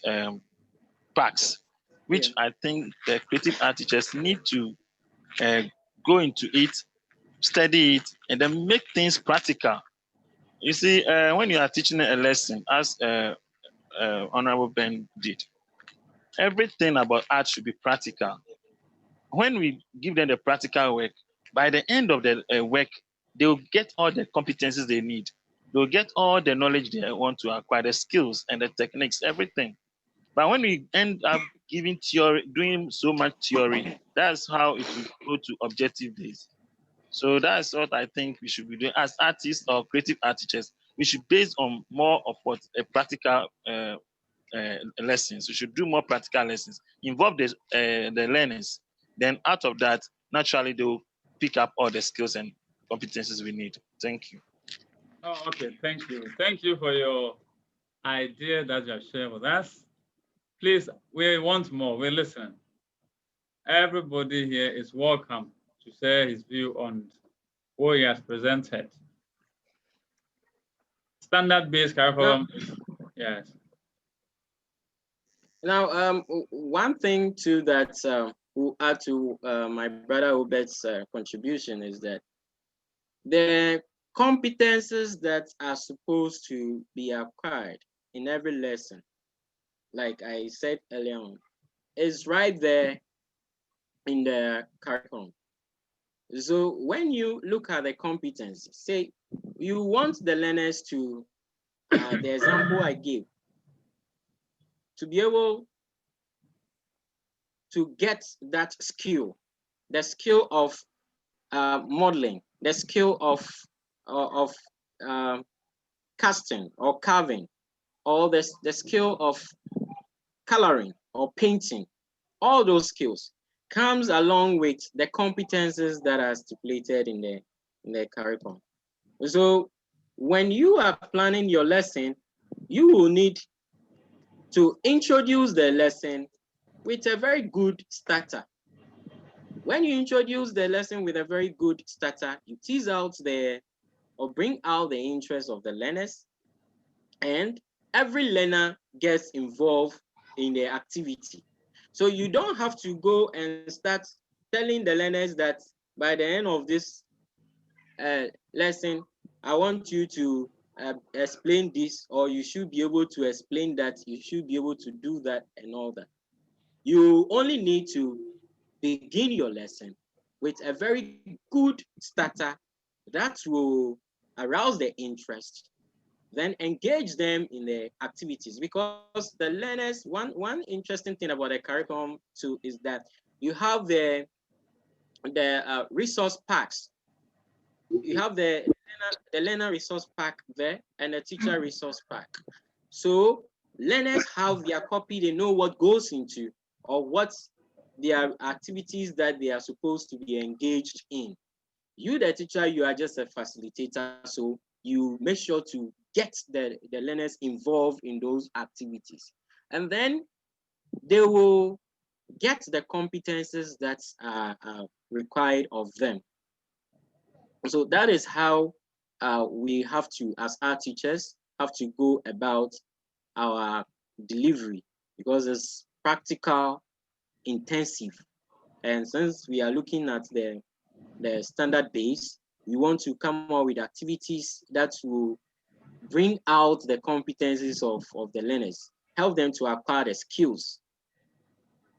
packs, which I think the creative art teachers need to go into it, study it, and then make things practical. You see, when you are teaching a lesson, as Honorable Ben did, everything about art should be practical. When we give them the practical work, by the end of the work, they'll get all the competencies they need. They'll get all the knowledge they want to acquire, the skills and the techniques, everything. But when we end up giving theory, doing so much theory, that's how it will go to objective days. So that's what I think we should be doing as artists or creative art teachers. We should base on more of what a practical lessons. We should do more practical lessons, involve the learners. Then out of that, naturally they will pick up all the skills and competencies we need. Thank you. Oh, okay. Thank you. Thank you for your idea that you have shared with us. Please, we want more. We're listening. Everybody here is welcome to share his view on what he has presented. Standard-based curriculum. Yes. Now, one thing too that will add to my brother Obert's contribution is that the competences that are supposed to be acquired in every lesson, like I said earlier on, is right there in the curriculum. So when you look at the competencies, say you want the learners to, the example I gave, to be able to get that skill, the skill of modeling, the skill of casting or carving, or the skill of coloring or painting. All those skills comes along with the competences that are stipulated in the curriculum. So when you are planning your lesson, you will need to introduce the lesson with a very good starter. When you introduce the lesson with a very good starter, you tease out or bring out the interest of the learners, and every learner gets involved in the activity. So you don't have to go and start telling the learners that by the end of this lesson, I want you to explain this, or you should be able to explain that, you should be able to do that and all that. You only need to begin your lesson with a very good starter that will arouse their interest, then engage them in the activities, because the learners, one interesting thing about the curriculum too is that you have the resource packs. You have the learner resource pack there and the teacher resource pack. So learners have their copy, they know what goes into, or what their activities that they are supposed to be engaged in. You, the teacher, you are just a facilitator, so you make sure to get the learners involved in those activities. And then they will get the competences that are required of them. So that is how we have to, as our teachers, have to go about our delivery, because it's practical, intensive. And since we are looking at the standard base, we want to come up with activities that will bring out the competencies of the learners, help them to acquire the skills,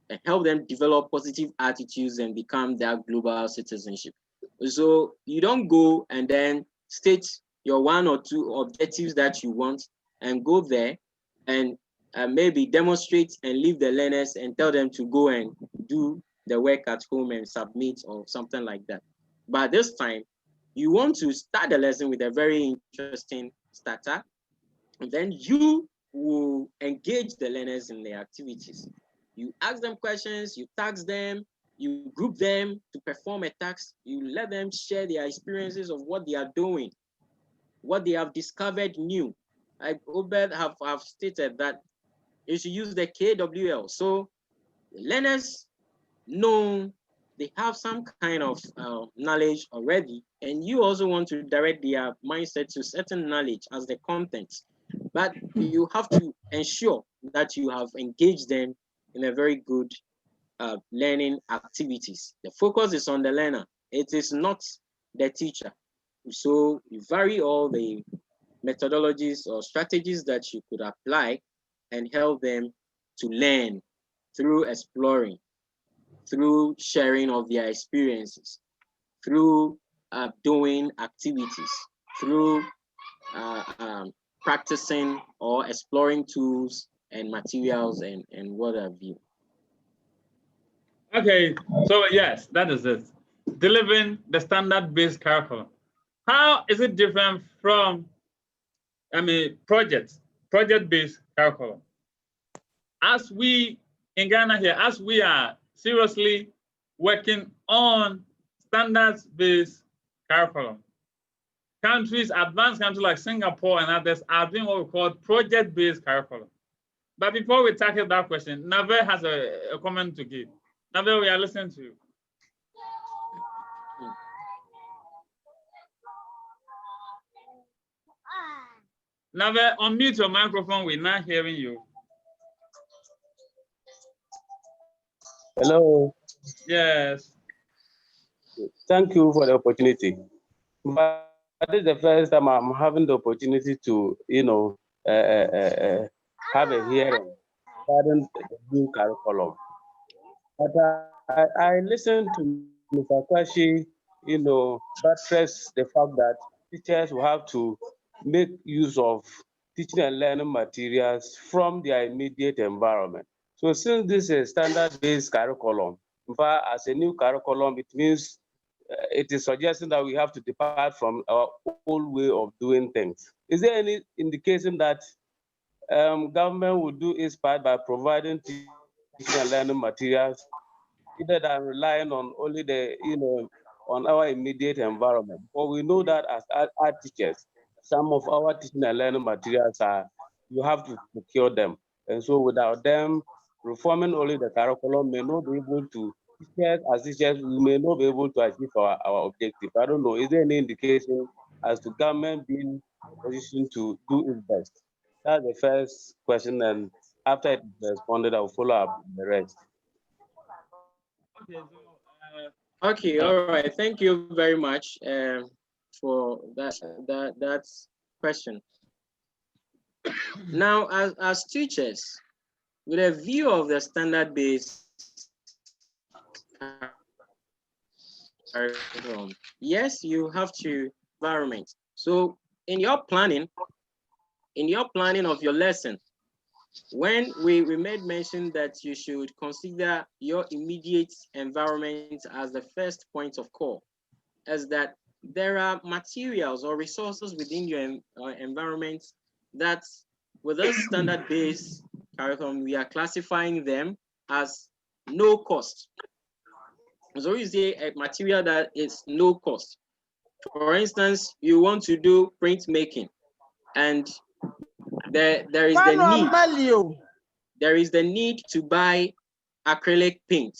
and help them develop positive attitudes and become their global citizenship. So you don't go and then state your one or two objectives that you want and go there and maybe demonstrate and leave the learners and tell them to go and do the work at home and submit or something like that. But this time, you want to start the lesson with a very interesting starter, and then you will engage the learners in their activities. You ask them questions, you task them, you group them to perform a task, you let them share their experiences of what they are doing, what they have discovered new. Like Obed have stated that you should use the KWL. So learners know they have some kind of knowledge already, and you also want to direct their mindset to certain knowledge as the content. But you have to ensure that you have engaged them in a very good learning activities. The focus is on the learner. It is not the teacher. So you vary all the methodologies or strategies that you could apply and help them to learn through exploring, through sharing of their experiences, through doing activities, through practicing or exploring tools and materials and what have you. Okay, so yes, that is it. Delivering the standard-based curriculum. How is it different from, project-based curriculum? as we in Ghana here, as we are seriously working on standards-based curriculum, countries, advanced countries like Singapore and others are doing what we call project-based curriculum. But before we tackle that question, Nave has a comment to give. Nave, we are listening to you. Nave, unmute your microphone. We're not hearing you. Hello. Yes. Thank you for the opportunity. But this is the first time I'm having the opportunity to, have a hearing regarding the new curriculum. But I listened to Mr. Kwashi, buttress the fact that teachers will have to make use of teaching and learning materials from their immediate environment. So since this is a standard-based curriculum, in fact, as a new curriculum, it means it is suggesting that we have to depart from our old way of doing things. Is there any indication that government will do its part by providing teaching and learning materials, either than relying on only on our immediate environment? But we know that as art teachers, some of our teaching and learning materials you have to procure them. And so without them, reforming only the curriculum may not be able to, as teachers, we may not be able to achieve our objective. I don't know, is there any indication as to government being in a position to do its best? That's the first question, and after it is responded, I'll follow up the rest. Okay, Okay, all right. Thank you very much for that question. Now, as teachers, with a view of the standard-based curriculum, yes, you have to environment. So in your planning of your lesson, when we made mention that you should consider your immediate environment as the first point of call, as that there are materials or resources within your environment that with a standard-based curriculum, we are classifying them as no cost. So you say a material that is no cost. For instance, you want to do printmaking, and there is the need to buy acrylic paint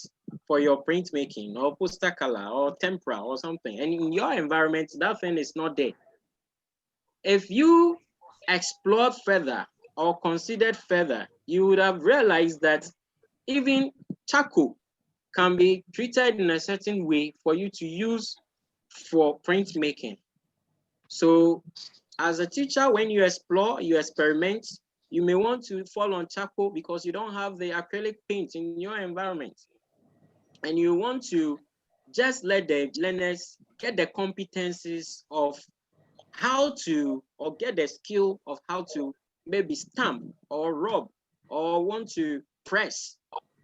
for your printmaking, or poster color, or tempera, or something. And in your environment, that thing is not there. If you explored further or considered further, you would have realized that even charcoal can be treated in a certain way for you to use for printmaking. So as a teacher, when you explore, you experiment, you may want to fall on charcoal because you don't have the acrylic paint in your environment. And you want to just let the learners get the competencies of how to, or get the skill of how to maybe stamp or rub or want to press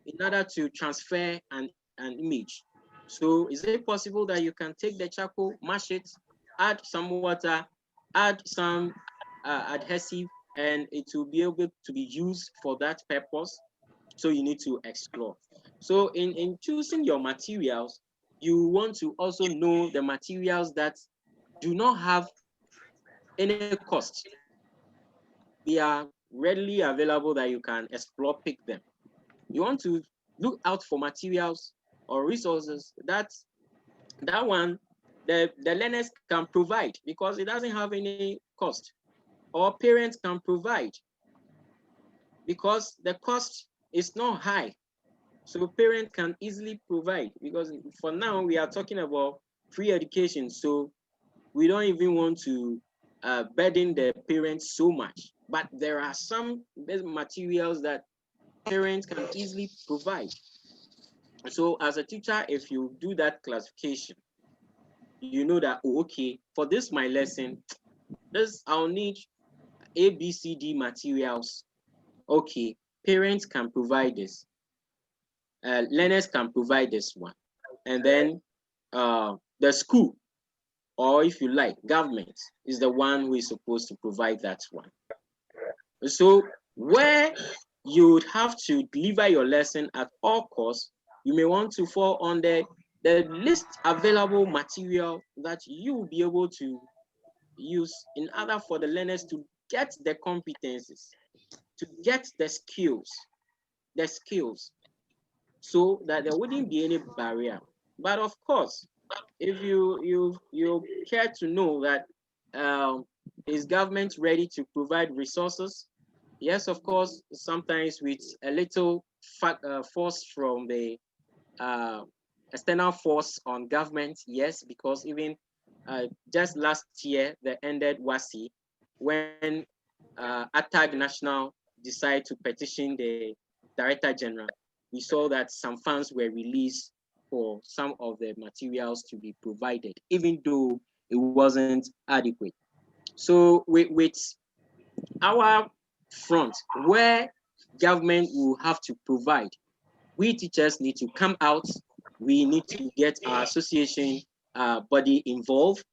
in order to transfer an image. So is it possible that you can take the charcoal, mash it, add some water, add some adhesive, and it will be able to be used for that purpose? So you need to explore. So in choosing your materials, you want to also know the materials that do not have any cost. They are readily available that you can explore, pick them. You want to look out for materials or resources that one the learners can provide because it doesn't have any cost, or parents can provide because the cost is not high. So parents can easily provide, because for now we are talking about free education. So we don't even want to burden the parents so much. But there are some materials that parents can easily provide. So as a teacher, if you do that classification, you know that, oh, okay, for this my lesson, I'll need A, B, C, D materials. Okay, parents can provide this. Learners can provide this one. And then the school, or if you like, government is the one who is supposed to provide that one. So where you would have to deliver your lesson at all costs. You may want to fall under the least available material that you will be able to use in order for the learners to get the competencies, to get the skills, so that there wouldn't be any barrier. But of course, if you care to know that is government ready to provide resources? Yes, of course, sometimes with a little force from the external force on government, yes, because even just last year, they ended WASI when ATAG National decided to petition the Director General. We saw that some funds were released for some of the materials to be provided, even though it wasn't adequate. So with our front, where government will have to provide, we teachers need to come out. We need to get our association body involved,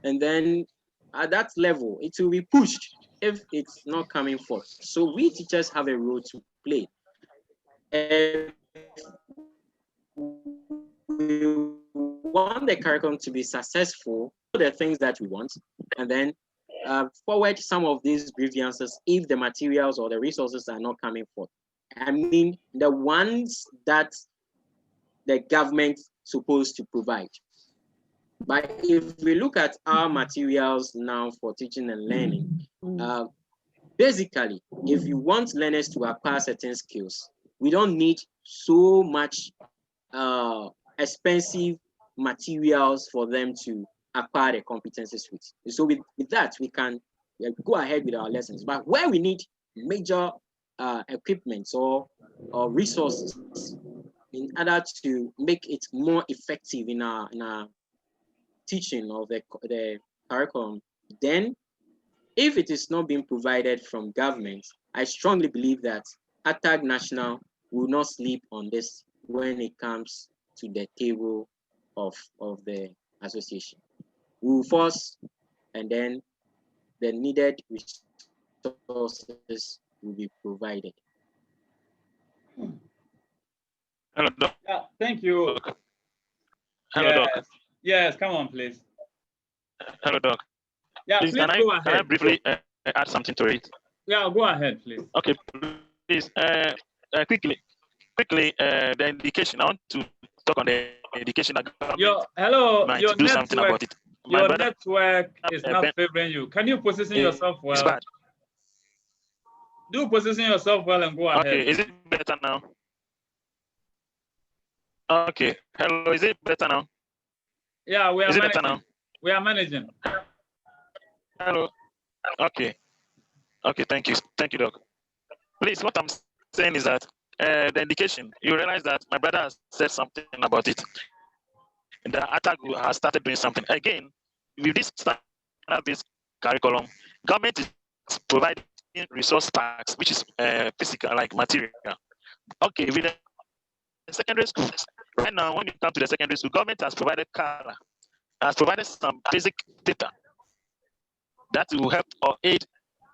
and then at that level, it will be pushed if it's not coming forth. So we teachers have a role to play. If we want the curriculum to be successful, the things that we want, and then forward some of these grievances if the materials or the resources are not coming forth. I mean, the ones that the government supposed to provide. But if we look at our materials now for teaching and learning, basically, if you want learners to acquire certain skills, we don't need so much expensive materials for them to acquire the competencies with. So with that, we can go ahead with our lessons. But where we need major equipment or resources in order to make it more effective in our teaching of the curriculum, then if it is not being provided from government, I strongly believe that ATAG National will not sleep on this when it comes to the table of the association. We will force, and then the needed resources will be provided. Hello, Doc. Yeah, thank you. Hello, yes. Doc. Yes, come on, please. Hello, Doc. Yeah, please, please go ahead. Can I briefly add something to it? Yeah, go ahead, please. Okay, please. Quickly, the indication. I want to talk on the indication. Your do something about it. Your network is not favoring you. Can you position yourself well? It's bad. Do position yourself well and go ahead. Okay, is it better now? Okay, hello, is it better now? Yeah, we are managing. Better now? We are managing. Hello. Okay, thank you, Doc. Please, what I'm saying is that the indication, you realize that my brother has said something about it. And the ATAG has started doing something. Again, with this standard-based curriculum, government is providing resource packs, which is physical, like material. Okay, with the secondary school, right now, when you come to the secondary school, government has provided color, has provided some basic data that will help or aid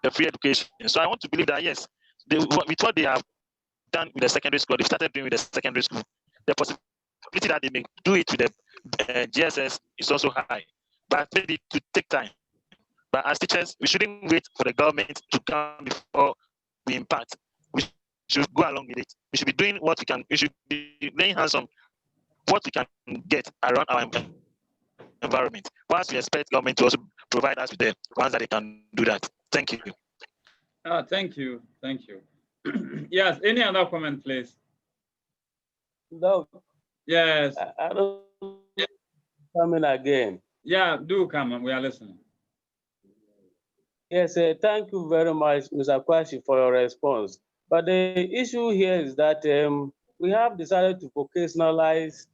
the free education. So I want to believe that, yes, with what they have done with the secondary school, they started doing with the secondary school, the possibility that they may do it with the GSS is also high, but maybe to take time. But as teachers, we shouldn't wait for the government to come before we impact. We should go along with it. We should be doing what we can. We should be laying hands on what we can get around our environment. Once we expect government to also provide us with the ones that they can do that. Thank you. Thank you. Yes, any other comment, please? No. Yes. I don't come in again. Yeah, do come and we are listening. Yes, thank you very much, Mr. Kwashi, for your response. But the issue here is that we have decided to vocationalize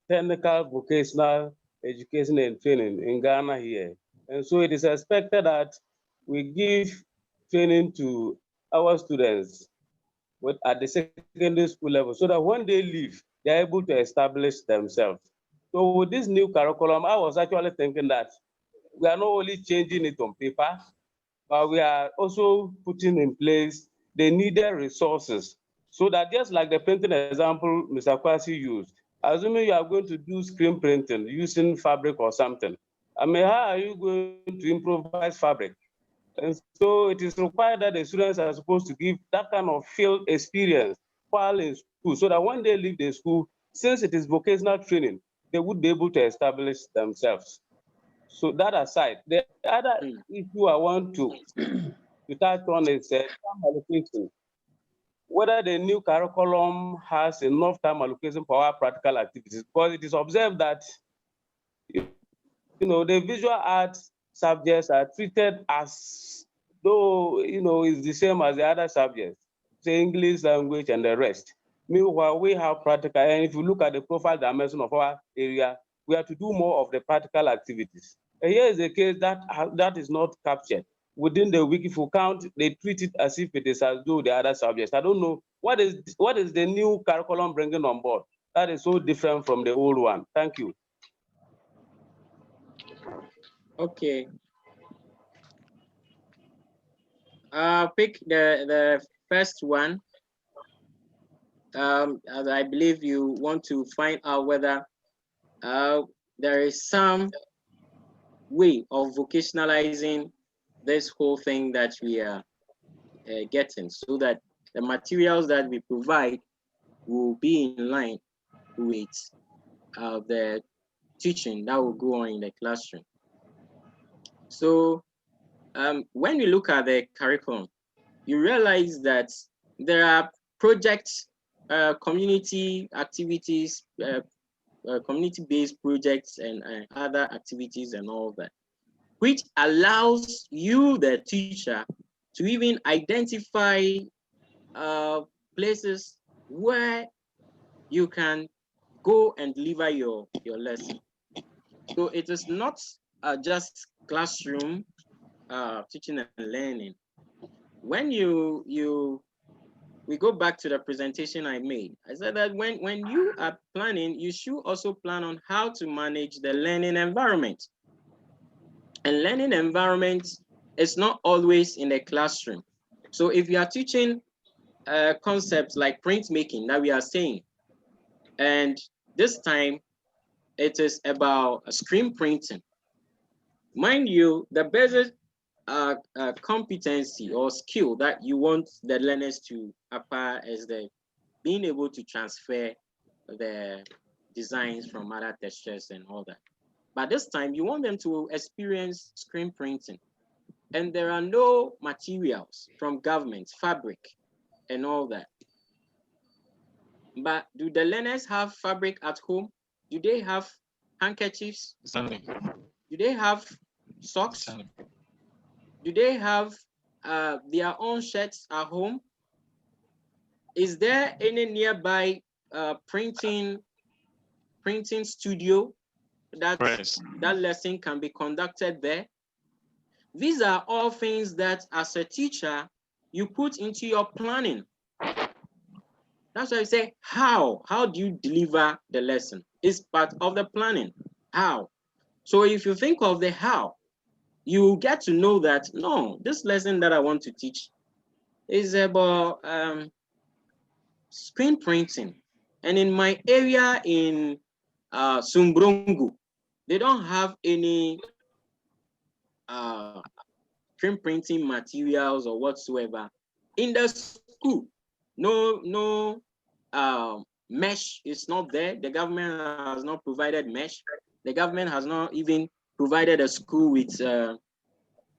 technical vocational education and training in Ghana here. And so it is expected that we give training to our students at the secondary school level so that when they leave, they're able to establish themselves. So with this new curriculum, I was actually thinking that we are not only changing it on paper, but we are also putting in place the needed resources, so that just like the printing example Mr. Kwasi used, assuming you are going to do screen printing using fabric or something, I mean, how are you going to improvise fabric? And so it is required that the students are supposed to give that kind of field experience while in school, so that when they leave the school, since it is vocational training, they would be able to establish themselves. So that aside, the other issue I want to touch on is time allocation. Whether the new curriculum has enough time allocation for our practical activities, because it is observed that the visual arts subjects are treated as though it's the same as the other subjects, say English language and the rest. Meanwhile, we have practical, and if you look at the profile dimension of our area, we have to do more of the practical activities. And here is a case that is not captured within the week. If you count, they treat it as if it is as though the other subjects. I don't know what is the new curriculum bringing on board that is so different from the old one. Thank you. Okay. I'll pick the first one. As I believe you want to find out whether there is some way of vocationalizing this whole thing that we are getting, so that the materials that we provide will be in line with the teaching that will go on in the classroom. So when you look at the curriculum, you realize that there are projects, community activities, community-based projects and other activities and all that, which allows you, the teacher, to even identify places where you can go and deliver your lesson. So it is not just classroom teaching and learning. When we go back to the presentation I made, I said that when you are planning, you should also plan on how to manage the learning environment. And learning environment is not always in the classroom. So if you are teaching concepts like printmaking that we are saying, and this time it is about screen printing. Mind you, the basic competency or skill that you want the learners to acquire is the being able to transfer the designs from other textures and all that. But this time you want them to experience screen printing, and there are no materials from government, fabric and all that. But do the learners have fabric at home? Do they have handkerchiefs? Do they have socks? Do they have their own shirts at home? Is there any nearby printing studio that lesson can be conducted there? These are all things that as a teacher, you put into your planning. That's why I say, how do you deliver the lesson? It's part of the planning. How? So if you think of the how, you get to know that, no, this lesson that I want to teach is about screen printing. And in my area in Sumbrongo, they don't have any screen printing materials or whatsoever. In the school, no mesh is not there. The government has not provided mesh. The government has not even provided a school with a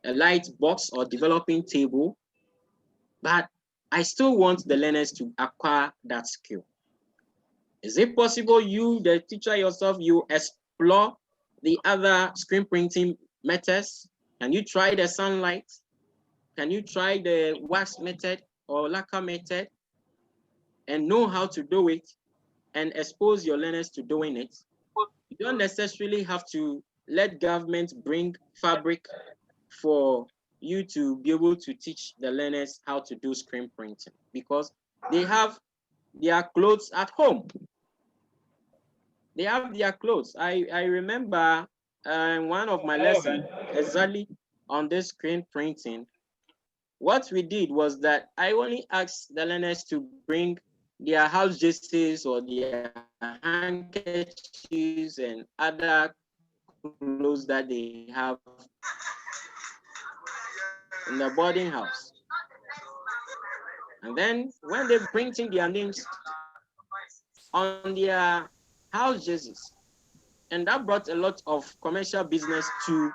light box or developing table. But I still want the learners to acquire that skill. Is it possible you, the teacher yourself, you explore the other screen printing methods? Can you try the sunlight? Can you try the wax method or lacquer method and know how to do it and expose your learners to doing it? You don't necessarily have to let government bring fabric for you to be able to teach the learners how to do screen printing, because they have their clothes at home. They have their clothes. I remember one of my lessons exactly on this screen printing. what we did was that I only asked the learners to bring their house jerseys or their handkerchiefs and other clothes that they have in the boarding house. And then when they printing their names on their house jerseys, and that brought a lot of commercial business to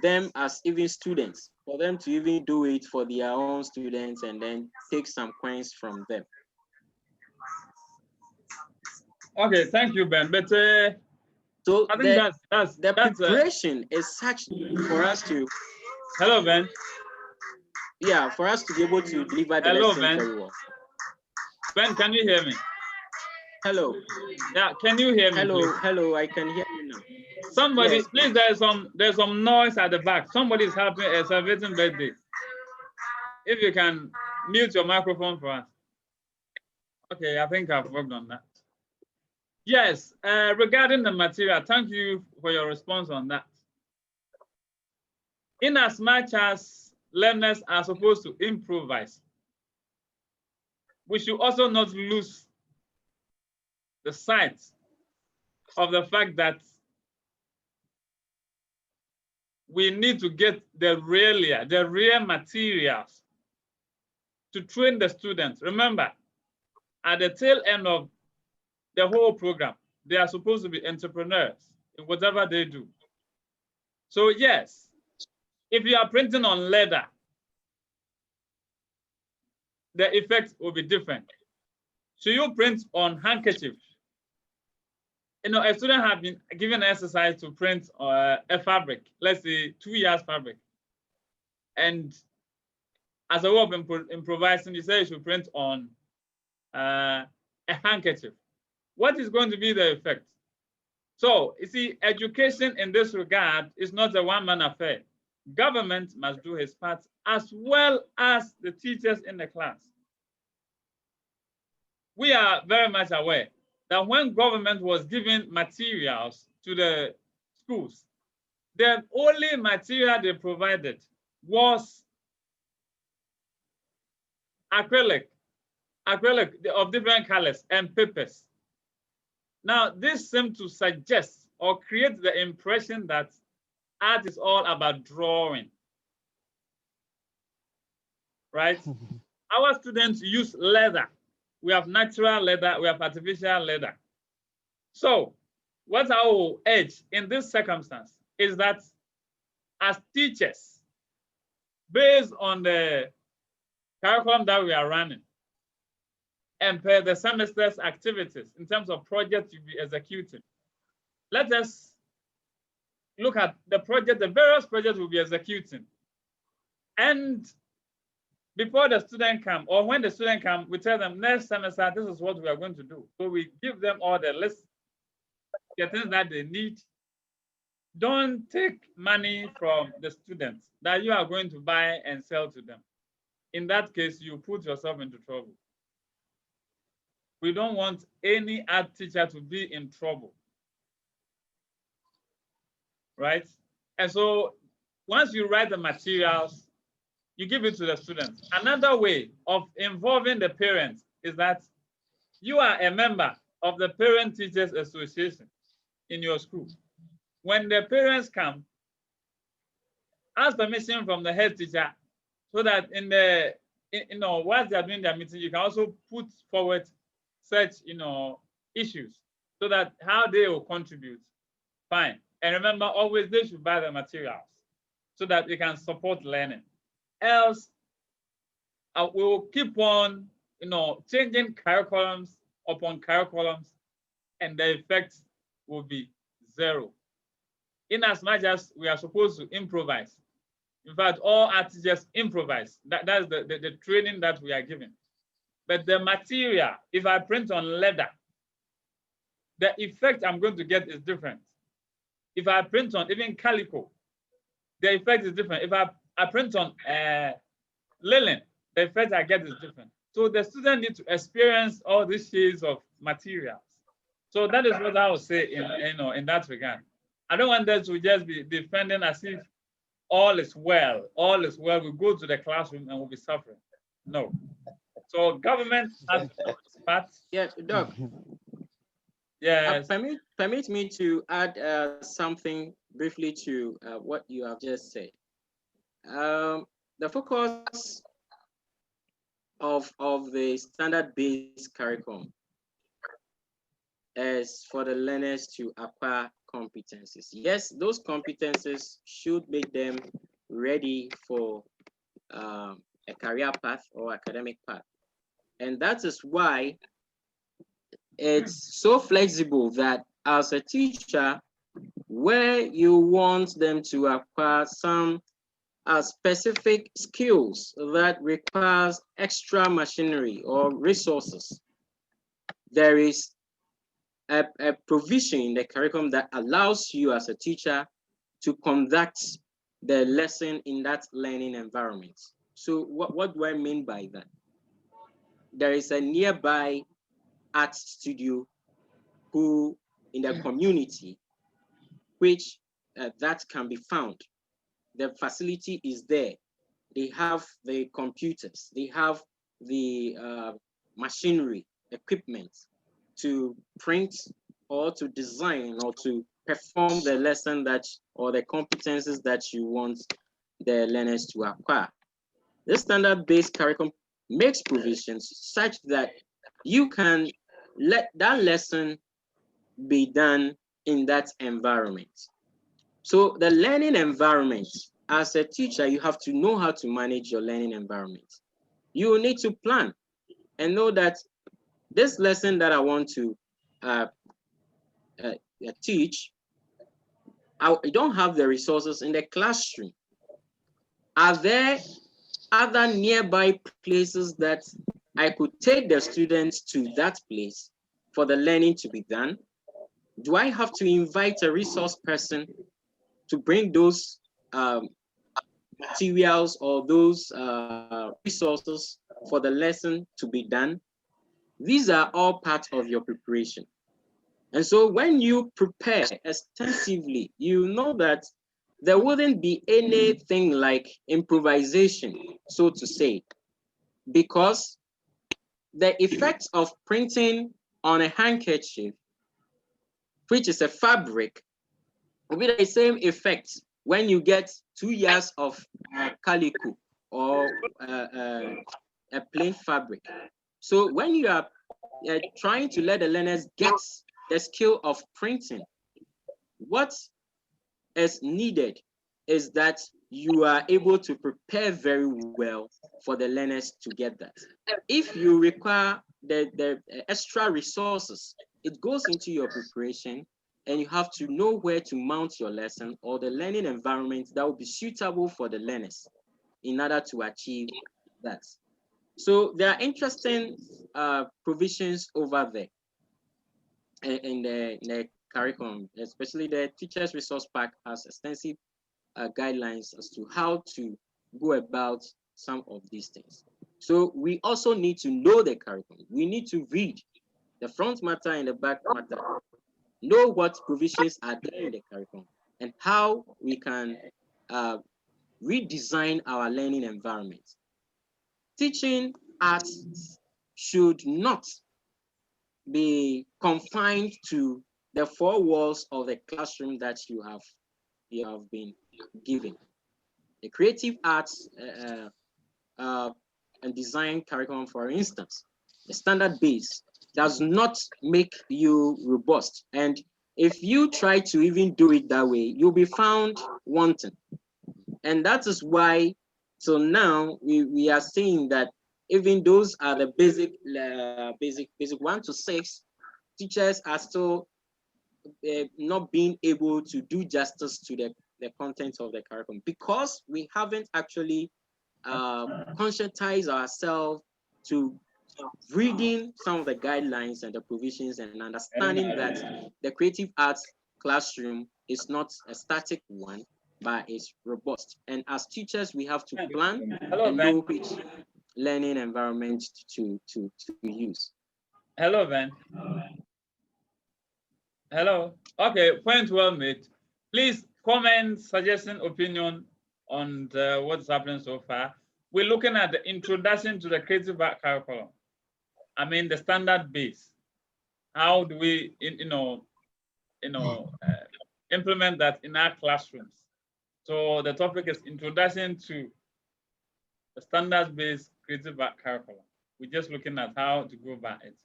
them as even students, for them to even do it for their own students and then take some coins from them. Okay, thank you, Ben. But so I think that's preparation is such for us to. Hello, Ben. Yeah, for us to be able to deliver the Hello, lesson Ben. very well. Ben, can you hear me? Hello. Yeah, can you hear me? Hello, please? hello, I can hear you now. Somebody, Yes, please, there's some noise at the back. Somebody is having a celebrating birthday. If you can mute your microphone for us. Okay, I think I've worked on that. Yes, regarding the material, thank you for your response on that. In as much as learners are supposed to improvise, we should also not lose the sight of the fact that we need to get the real materials to train the students. Remember, at the tail end of the whole program, they are supposed to be entrepreneurs in whatever they do. So yes, if you are printing on leather, the effect will be different. So you print on handkerchief. You know, a student has been given an exercise to print a fabric, let's say 2 years fabric. And as a way of improvising, you say you should print on a handkerchief. What is going to be the effect? So you see, education in this regard is not a one-man affair. Government must do his part as well as the teachers in the class. We are very much aware that when government was giving materials to the schools, the only material they provided was acrylic of different colors and papers. Now, this seems to suggest or create the impression that art is all about drawing, right? Our students use leather. We have natural leather, we have artificial leather. So what I will urge in this circumstance is that as teachers, based on the curriculum that we are running, and per the semester's activities in terms of projects you'll be executing, let us look at the various projects we'll be executing. And before the student come, or when the student come, we tell them next semester, this is what we are going to do. So we give them all the list, the things that they need. Don't take money from the students that you are going to buy and sell to them. In that case, you put yourself into trouble. We don't want any art teacher to be in trouble, right? And so once you write the materials, you give it to the students. Another way of involving the parents is that you are a member of the Parent Teachers Association in your school. When the parents come, ask permission from the head teacher so that in the, whilst they are doing their meeting, you can also put forward such, issues so that how they will contribute. Fine. And remember, always they should buy the materials so that they can support learning. Else, we will keep on, changing curriculums upon curriculums, and the effect will be zero. In as much as we are supposed to improvise, in fact, all art teachers improvise. That's the training that we are given. But the material, if I print on leather, the effect I'm going to get is different. If I print on even calico, the effect is different. If I print on linen, the effect I get is different. So the student needs to experience all these shades of materials. So that is what I would say in that regard. I don't want them to just be defending as if all is well, we go to the classroom and we'll be suffering. No. So government has part. Yes, Doc. Yes. Permit me to add something briefly to what you have just said. The focus of the standard-based curriculum is for the learners to acquire competencies. Yes, those competencies should make them ready for a career path or academic path. And that is why it's so flexible that as a teacher, where you want them to acquire some specific skills that requires extra machinery or resources, there is a provision in the curriculum that allows you as a teacher to conduct the lesson in that learning environment. So what do I mean by that? There is a nearby art studio who in the community, which that can be found. The facility is there. They have the computers, they have the machinery, equipment to print or to design or to perform the lesson that or the competencies that you want the learners to acquire. This standard-based curriculum makes provisions such that you can let that lesson be done in that environment. So the learning environment, as a teacher, you have to know how to manage your learning environment. You need to plan and know that this lesson that I want to teach, I don't have the resources in the classroom. Are there other nearby places that I could take the students to that place for the learning to be done? Do I have to invite a resource person to bring those materials or those resources for the lesson to be done? These are all part of your preparation. And so when you prepare extensively, you know that there wouldn't be anything like improvisation, so to say, because the effect of printing on a handkerchief, which is a fabric, will be the same effect when you get 2 years of calico or a plain fabric. So when you are trying to let the learners get the skill of printing, what is needed is that you are able to prepare very well for the learners to get that. If you require the extra resources, it goes into your preparation, and you have to know where to mount your lesson or the learning environment that will be suitable for the learners in order to achieve that. So there are interesting provisions over there in the curriculum, especially the Teachers Resource Pack has extensive guidelines as to how to go about some of these things. So we also need to know the curriculum. We need to read the front matter and the back matter, know what provisions are there in the curriculum and how we can redesign our learning environment. Teaching arts should not be confined to the 4 walls of the classroom that you have been given. The creative arts and design curriculum, for instance, the standard base does not make you robust. And if you try to even do it that way, you'll be found wanting. And that is why, so now we are saying that even those are the basic 1 to 6, teachers are still not being able to do justice to the content of the curriculum because we haven't actually conscientized ourselves to reading some of the guidelines and the provisions and understanding that the creative arts classroom is not a static one, but it's robust. And as teachers, we have to plan and know which learning environment to use. Hello, Ben. Hello. Okay, point well made. Please comment, suggestion, opinion on what's happening so far. We're looking at the introduction to the creative art curriculum. I mean, the standard base. How do we, implement that in our classrooms? So the topic is introduction to the standards-based creative art curriculum. We're just looking at how to go about it.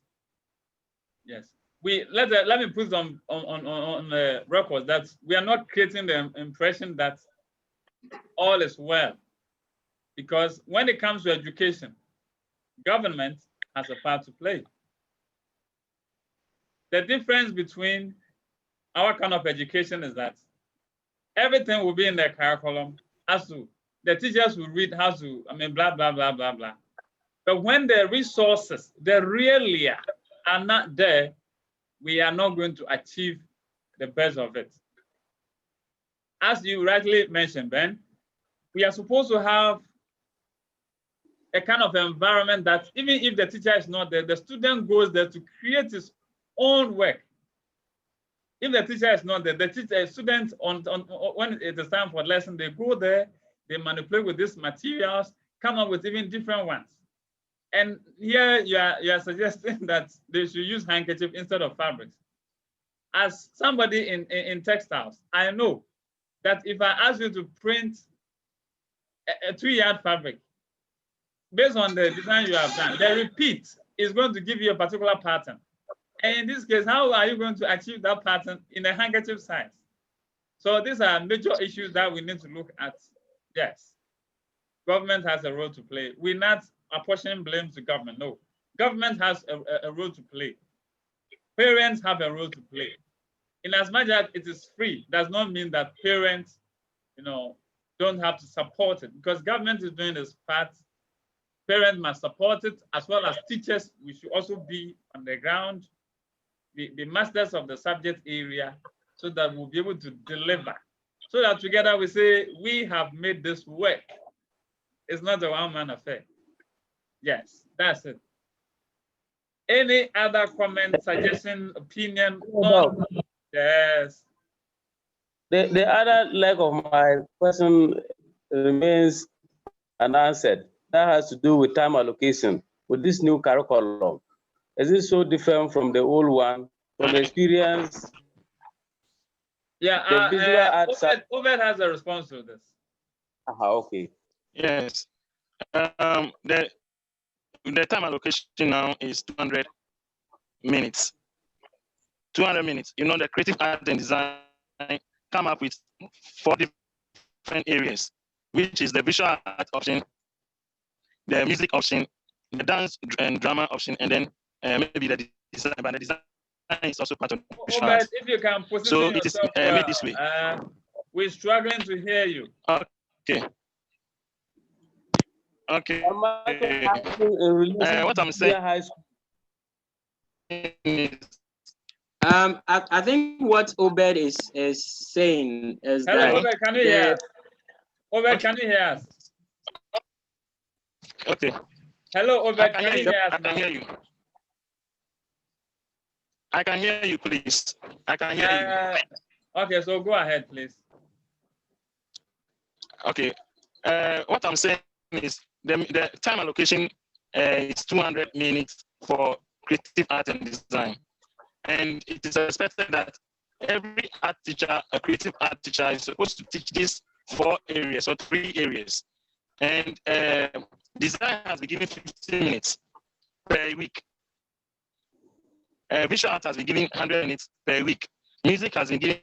Yes, let me put on the record that we are not creating the impression that all is well, because when it comes to education, government has a part to play. The difference between our kind of education is that everything will be in the curriculum, the teachers will read how to, blah, blah, blah, blah, blah. But when the resources, the real are not there, we are not going to achieve the best of it. As you rightly mentioned, Ben, we are supposed to have a kind of environment that even if the teacher is not there, the student goes there to create his own work. If the teacher is not there, the students, when it is time for lesson, they go there, they manipulate with these materials, come up with even different ones. And here you are suggesting that they should use handkerchief instead of fabrics. As somebody in textiles, I know that if I ask you to print a 3-yard fabric, based on the design you have done, the repeat is going to give you a particular pattern. And in this case, how are you going to achieve that pattern in a handkerchief size? So these are major issues that we need to look at. Yes, government has a role to play. We're not apportioning blame to government. No, government has a role to play. Parents have a role to play. In as much as it is free, does not mean that parents, don't have to support it, because government is doing its part. Parents must support it, as well as teachers. We should also be on the ground, the masters of the subject area, so that we'll be able to deliver. So that together we say, we have made this work. It's not a one-man affair. Yes, that's it. Any other comment, suggestion, opinion? Yes. The other leg of my question remains unanswered. That has to do with time allocation with this new curriculum. Is it so different from the old one? From experience? Yeah, Obed has a response to this. Okay. Yes. The time allocation now is 200 minutes. 200 minutes. The creative art and design come up with 4 different areas, which is the visual art option, the music option, the dance and drama option, and then maybe the design. But the design is also part of the visual art. If you can position so yourself, it is made this way. We're struggling to hear you. Okay. Okay. What I'm saying. I think what Obed is saying is Hello, that. Obed, can you hear us? Obed, can you hear us? Okay. Hello, Obed, can you hear us? I can hear you. I can hear you, please. I can hear you. Okay, so go ahead, please. Okay. What I'm saying is the time allocation is 200 minutes for creative art and design. And it is expected that every art teacher, a creative art teacher, is supposed to teach these 4 areas or 3 areas. And design has been given 15 minutes per week. Visual art has been given 100 minutes per week. Music has been given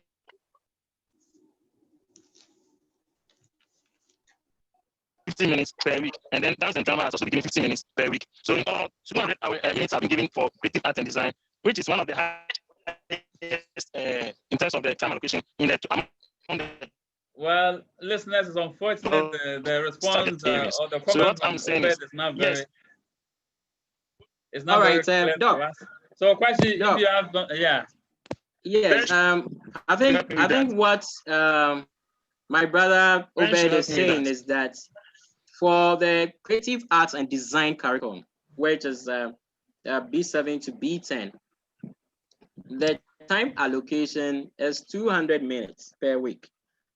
15 minutes per week. And then dance and drama has also been given 15 minutes per week. So in all, 200 minutes have been given for creative art and design, which is one of the highest in terms of the time allocation in the. Well, listeners, it's unfortunate the response or the comment so what I'm saying is not very. Yes. It's not very clear to us. So, question, if you have, Yes. I think what my brother Obed is saying is that for the creative arts and design curriculum, which is B7 to B10, the time allocation is 200 minutes per week,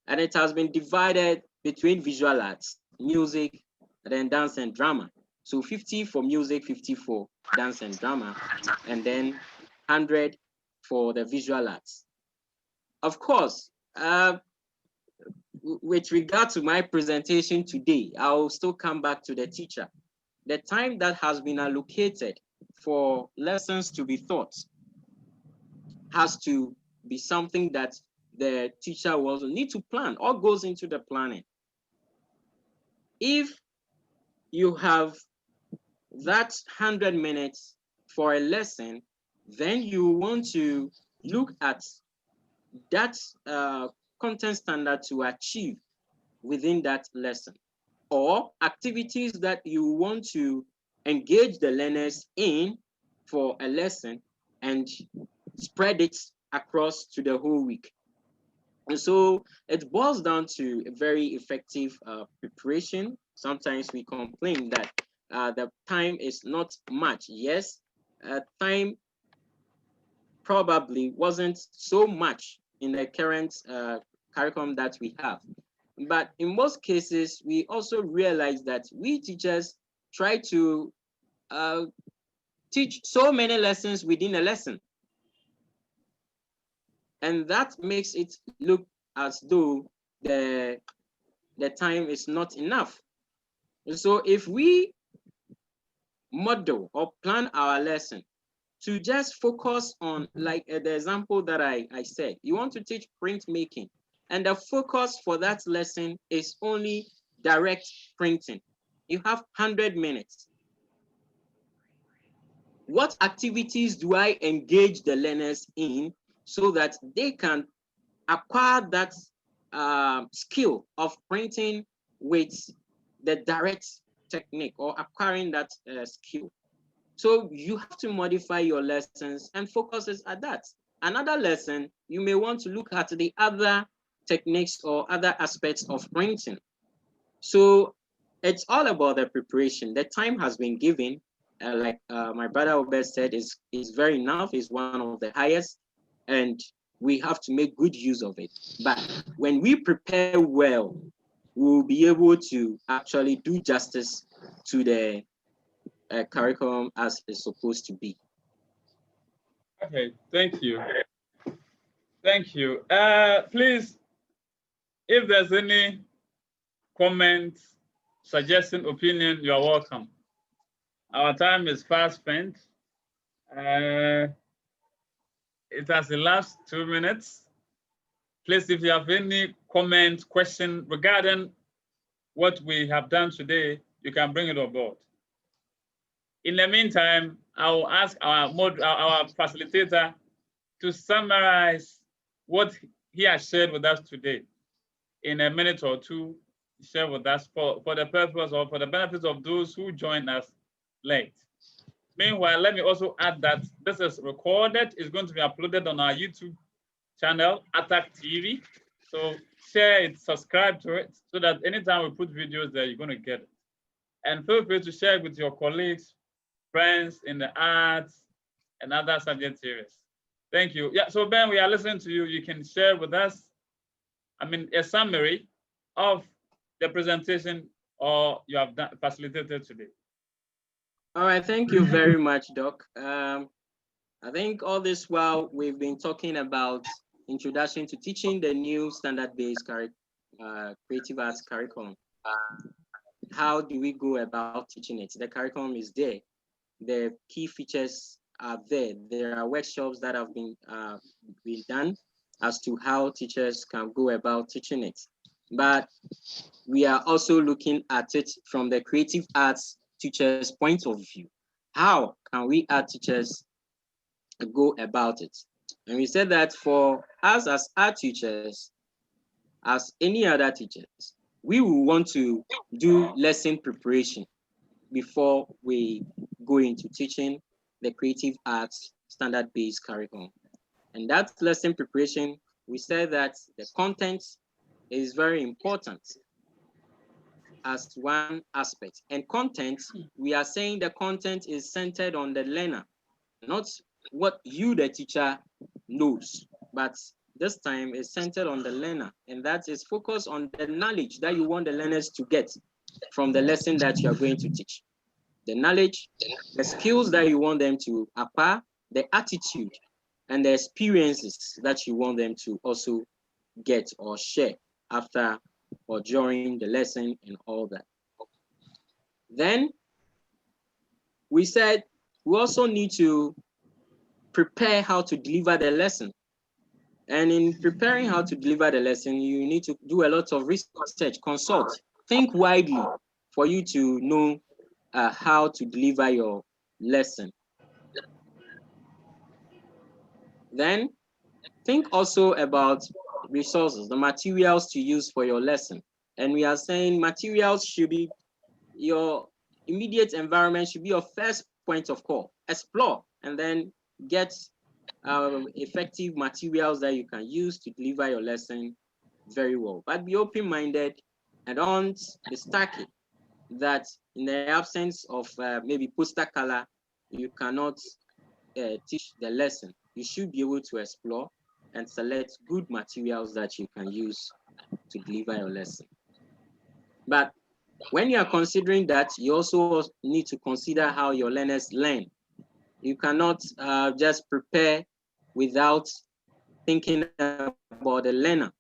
and it has been divided between visual arts, music, and then dance and drama. So 50 for music, 50 for dance and drama, and then 100 for the visual arts. Of course, with regard to my presentation today, I'll still come back to the teacher. The time that has been allocated for lessons to be taught has to be something that the teacher will also need to plan. All goes into the planning. If you have that 100 minutes for a lesson, then you want to look at that content standard to achieve within that lesson, or activities that you want to engage the learners in for a lesson and spread it across to the whole week. And so it boils down to a very effective preparation. Sometimes we complain that the time is not much. Yes, time probably wasn't so much in the current curriculum that we have. But in most cases, we also realize that we teachers try to teach so many lessons within a lesson. And that makes it look as though the time is not enough. So if we model or plan our lesson to just focus on, like the example that I said, you want to teach printmaking, and the focus for that lesson is only direct printing. You have 100 minutes. What activities do I engage the learners in so that they can acquire that skill of printing with the direct technique, or acquiring that skill? So you have to modify your lessons and focuses at that. Another lesson, you may want to look at the other techniques or other aspects of printing. So it's all about the preparation. The time has been given, like my brother Obed said, is very enough, is one of the highest, and we have to make good use of it. But when we prepare well, we'll be able to actually do justice to the curriculum as it's supposed to be. Okay, thank you. Thank you. Please, if there's any comment, suggestion, opinion, you are welcome. Our time is fast spent. It has elapsed 2 minutes. Please, if you have any comment, question regarding what we have done today, you can bring it on board. In the meantime, I will ask our facilitator to summarize what he has shared with us today in a minute or two, share with us for the purpose or for the benefit of those who join us late. Meanwhile, let me also add that this is recorded. It's going to be uploaded on our YouTube channel, ATAG TV. So share it, subscribe to it, so that anytime we put videos there, you're going to get it. And feel free to share it with your colleagues, friends in the arts and other subject areas. Thank you. Yeah, so Ben, we are listening to you. You can share with us, a summary of the presentation or you have facilitated today. All right, thank you very much, Doc. I think all this while we've been talking about introduction to teaching the new standard-based creative arts curriculum. How do we go about teaching it? The curriculum is there. The key features are there. There are workshops that have been done as to how teachers can go about teaching it. But we are also looking at it from the creative arts teachers' point of view. How can we art teachers go about it? And we said that for us as art teachers, as any other teachers, we will want to do lesson preparation before we go into teaching the creative arts standard-based curriculum. And that lesson preparation, we said that the content is very important as one aspect. And content, we are saying the content is centered on the learner, not what you, the teacher, knows, but this time is centered on the learner, and that is focused on the knowledge that you want the learners to get from the lesson that you are going to teach. The knowledge, the skills that you want them to acquire, the attitude, and the experiences that you want them to also get or share after or during the lesson and all that. Then we said we also need to prepare how to deliver the lesson. And in preparing how to deliver the lesson, you need to do a lot of research, consult, think widely for you to know how to deliver your lesson. Then think also about resources, the materials to use for your lesson. And we are saying materials should be your immediate environment, should be your first point of call. Explore and then get effective materials that you can use to deliver your lesson very well. But be open-minded and don't be stacky that in the absence of maybe poster color, you cannot teach the lesson. You should be able to explore and select good materials that you can use to deliver your lesson. But when you are considering that, you also need to consider how your learners learn. You cannot just prepare without thinking about the learner.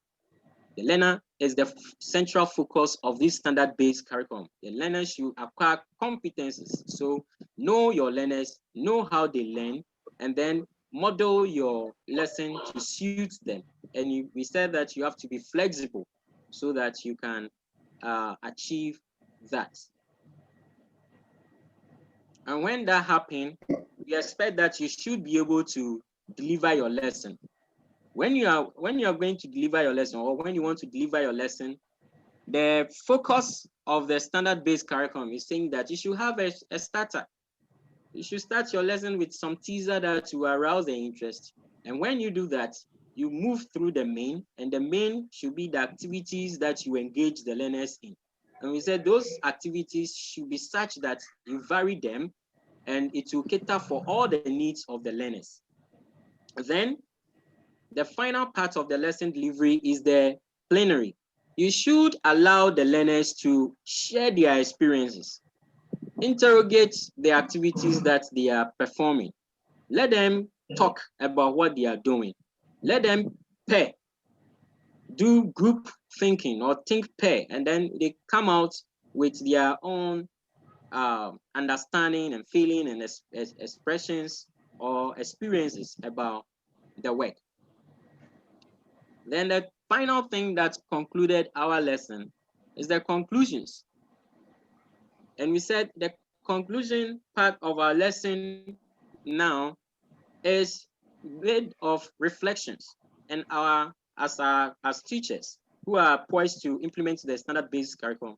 The learner is the central focus of this standard-based curriculum. The learners should acquire competencies. So know your learners, know how they learn, and then model your lesson to suit them. And we said that you have to be flexible so that you can achieve that. And when that happens, we expect that you should be able to deliver your lesson. When you are going to deliver your lesson, or when you want to deliver your lesson, the focus of the standard-based curriculum is saying that you should have a starter. You should start your lesson with some teaser that will arouse their interest. And when you do that, you move through the main, and the main should be the activities that you engage the learners in. And we said those activities should be such that you vary them and it will cater for all the needs of the learners. Then the final part of the lesson delivery is the plenary. You should allow the learners to share their experiences, interrogate the activities that they are performing. Let them talk about what they are doing. Let them pair, do group thinking or think pair, and then they come out with their own understanding and feeling and expressions or experiences about the work. Then the final thing that concluded our lesson is the conclusions. And we said the conclusion part of our lesson now is made of reflections. And as teachers who are poised to implement the standard-based curriculum,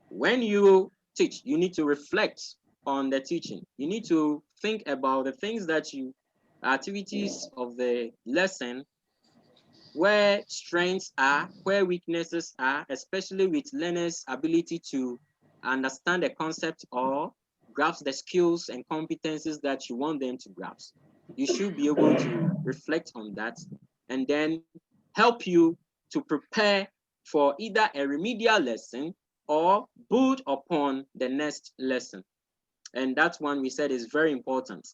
when you teach, you need to reflect on the teaching. You need to think about the things that activities of the lesson, where strengths are, where weaknesses are, especially with learners' ability to understand the concept or grasp the skills and competencies that you want them to grasp. You should be able to reflect on that and then help you to prepare for either a remedial lesson or build upon the next lesson. And that one we said is very important.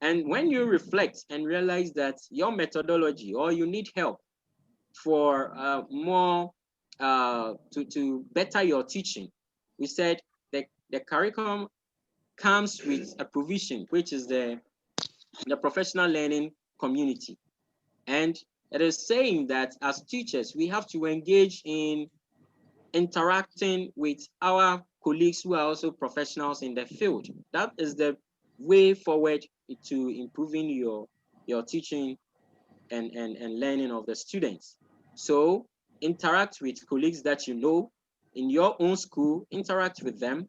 And when you reflect and realize that your methodology or you need help for more to better your teaching, we said the curriculum comes with a provision, which is the professional learning community. And it is saying that as teachers, we have to engage in interacting with our colleagues who are also professionals in the field. That is the way forward to improving your teaching and learning of the students. So interact with colleagues that you know in your own school, interact with them.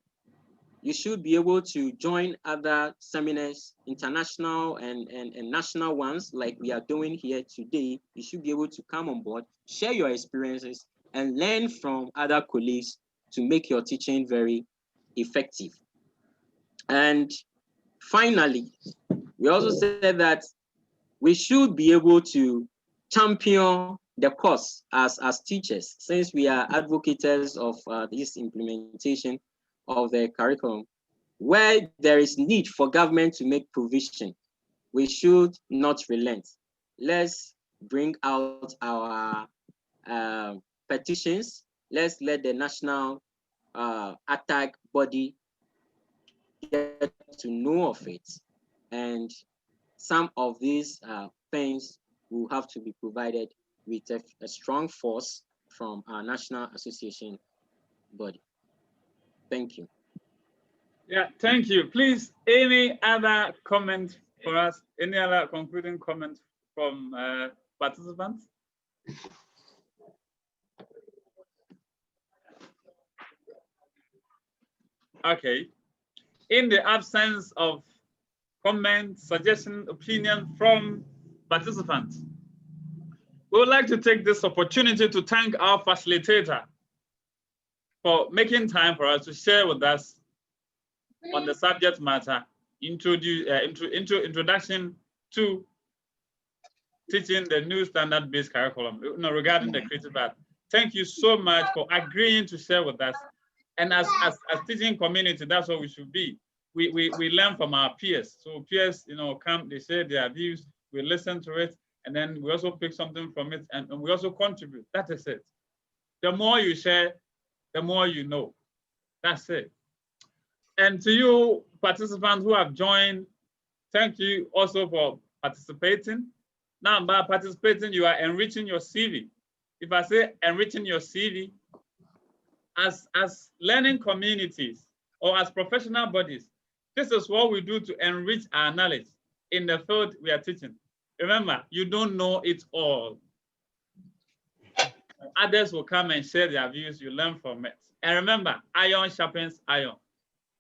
You should be able to join other seminars, international and national ones like we are doing here today. You should be able to come on board, share your experiences, and learn from other colleagues to make your teaching very effective. And finally, we also said that we should be able to champion the course as teachers, since we are advocates of this implementation of the curriculum. Where there is need for government to make provision, we should not relent. Let's bring out our petitions. Let's let the national ATAG body get to know of it. And some of these things will have to be provided with a strong force from our national association body. Thank you. Yeah, thank you. Please, any other comment for us? Any other concluding comment from participants? Okay. In the absence of comment, suggestion, opinion from participants, we would like to take this opportunity to thank our facilitator for making time for us to share with us on the subject matter, introduction to teaching the new standard-based curriculum regarding the creative art. Thank you so much for agreeing to share with us. And as teaching community, that's what we should be. We learn from our peers. So peers, come, they share their views, we listen to it, and then we also pick something from it, and we also contribute. That is it. The more you share, the more you know. That's it. And to you participants who have joined, thank you also for participating. Now, by participating, you are enriching your CV. If I say enriching your CV, as learning communities or as professional bodies, this is what we do to enrich our knowledge in the field we are teaching. Remember, you don't know it all. Others will come and share their views, you learn from it. And remember, iron sharpens iron.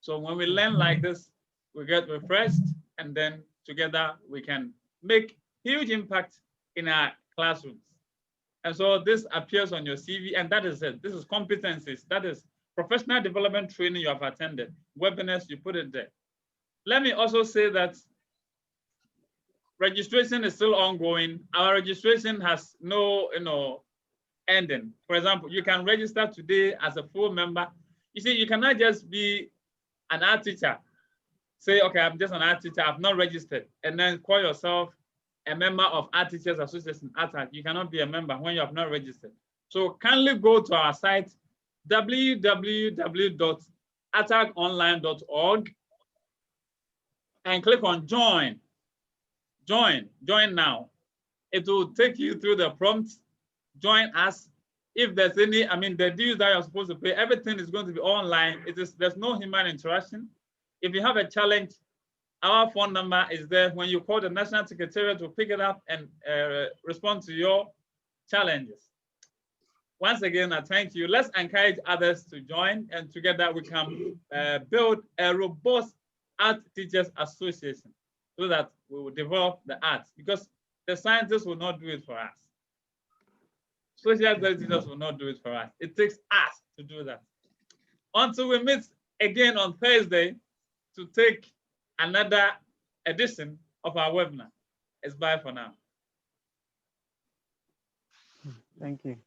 So when we learn like this, we get refreshed, and then together we can make huge impact in our classrooms. And so this appears on your CV, and that is it. This is competencies. That is professional development training you have attended. Webinars, you put it there. Let me also say that registration is still ongoing. Our registration has no ending. For example, you can register today as a full member. You see, you cannot just be an art teacher. Say, okay, I'm just an art teacher, I've not registered, and then call yourself a member of Art Teachers Association, ATAG. You cannot be a member when you have not registered. So kindly go to our site, www.atagonline.org, and click on join. Join now. It will take you through the prompts. Join us. If there's any, the dues that you're supposed to pay, everything is going to be online. There's no human interaction. If you have a challenge, our phone number is there. When you call the National Secretariat, we'll pick it up and respond to your challenges. Once again, I thank you. Let's encourage others to join, and together we can build a robust Art Teachers Association so that we will develop the arts, because the scientists will not do it for us. Social teachers will not do it for us. It takes us to do that. Until we meet again on Thursday to take another edition of our webinar. It's bye for now. Thank you.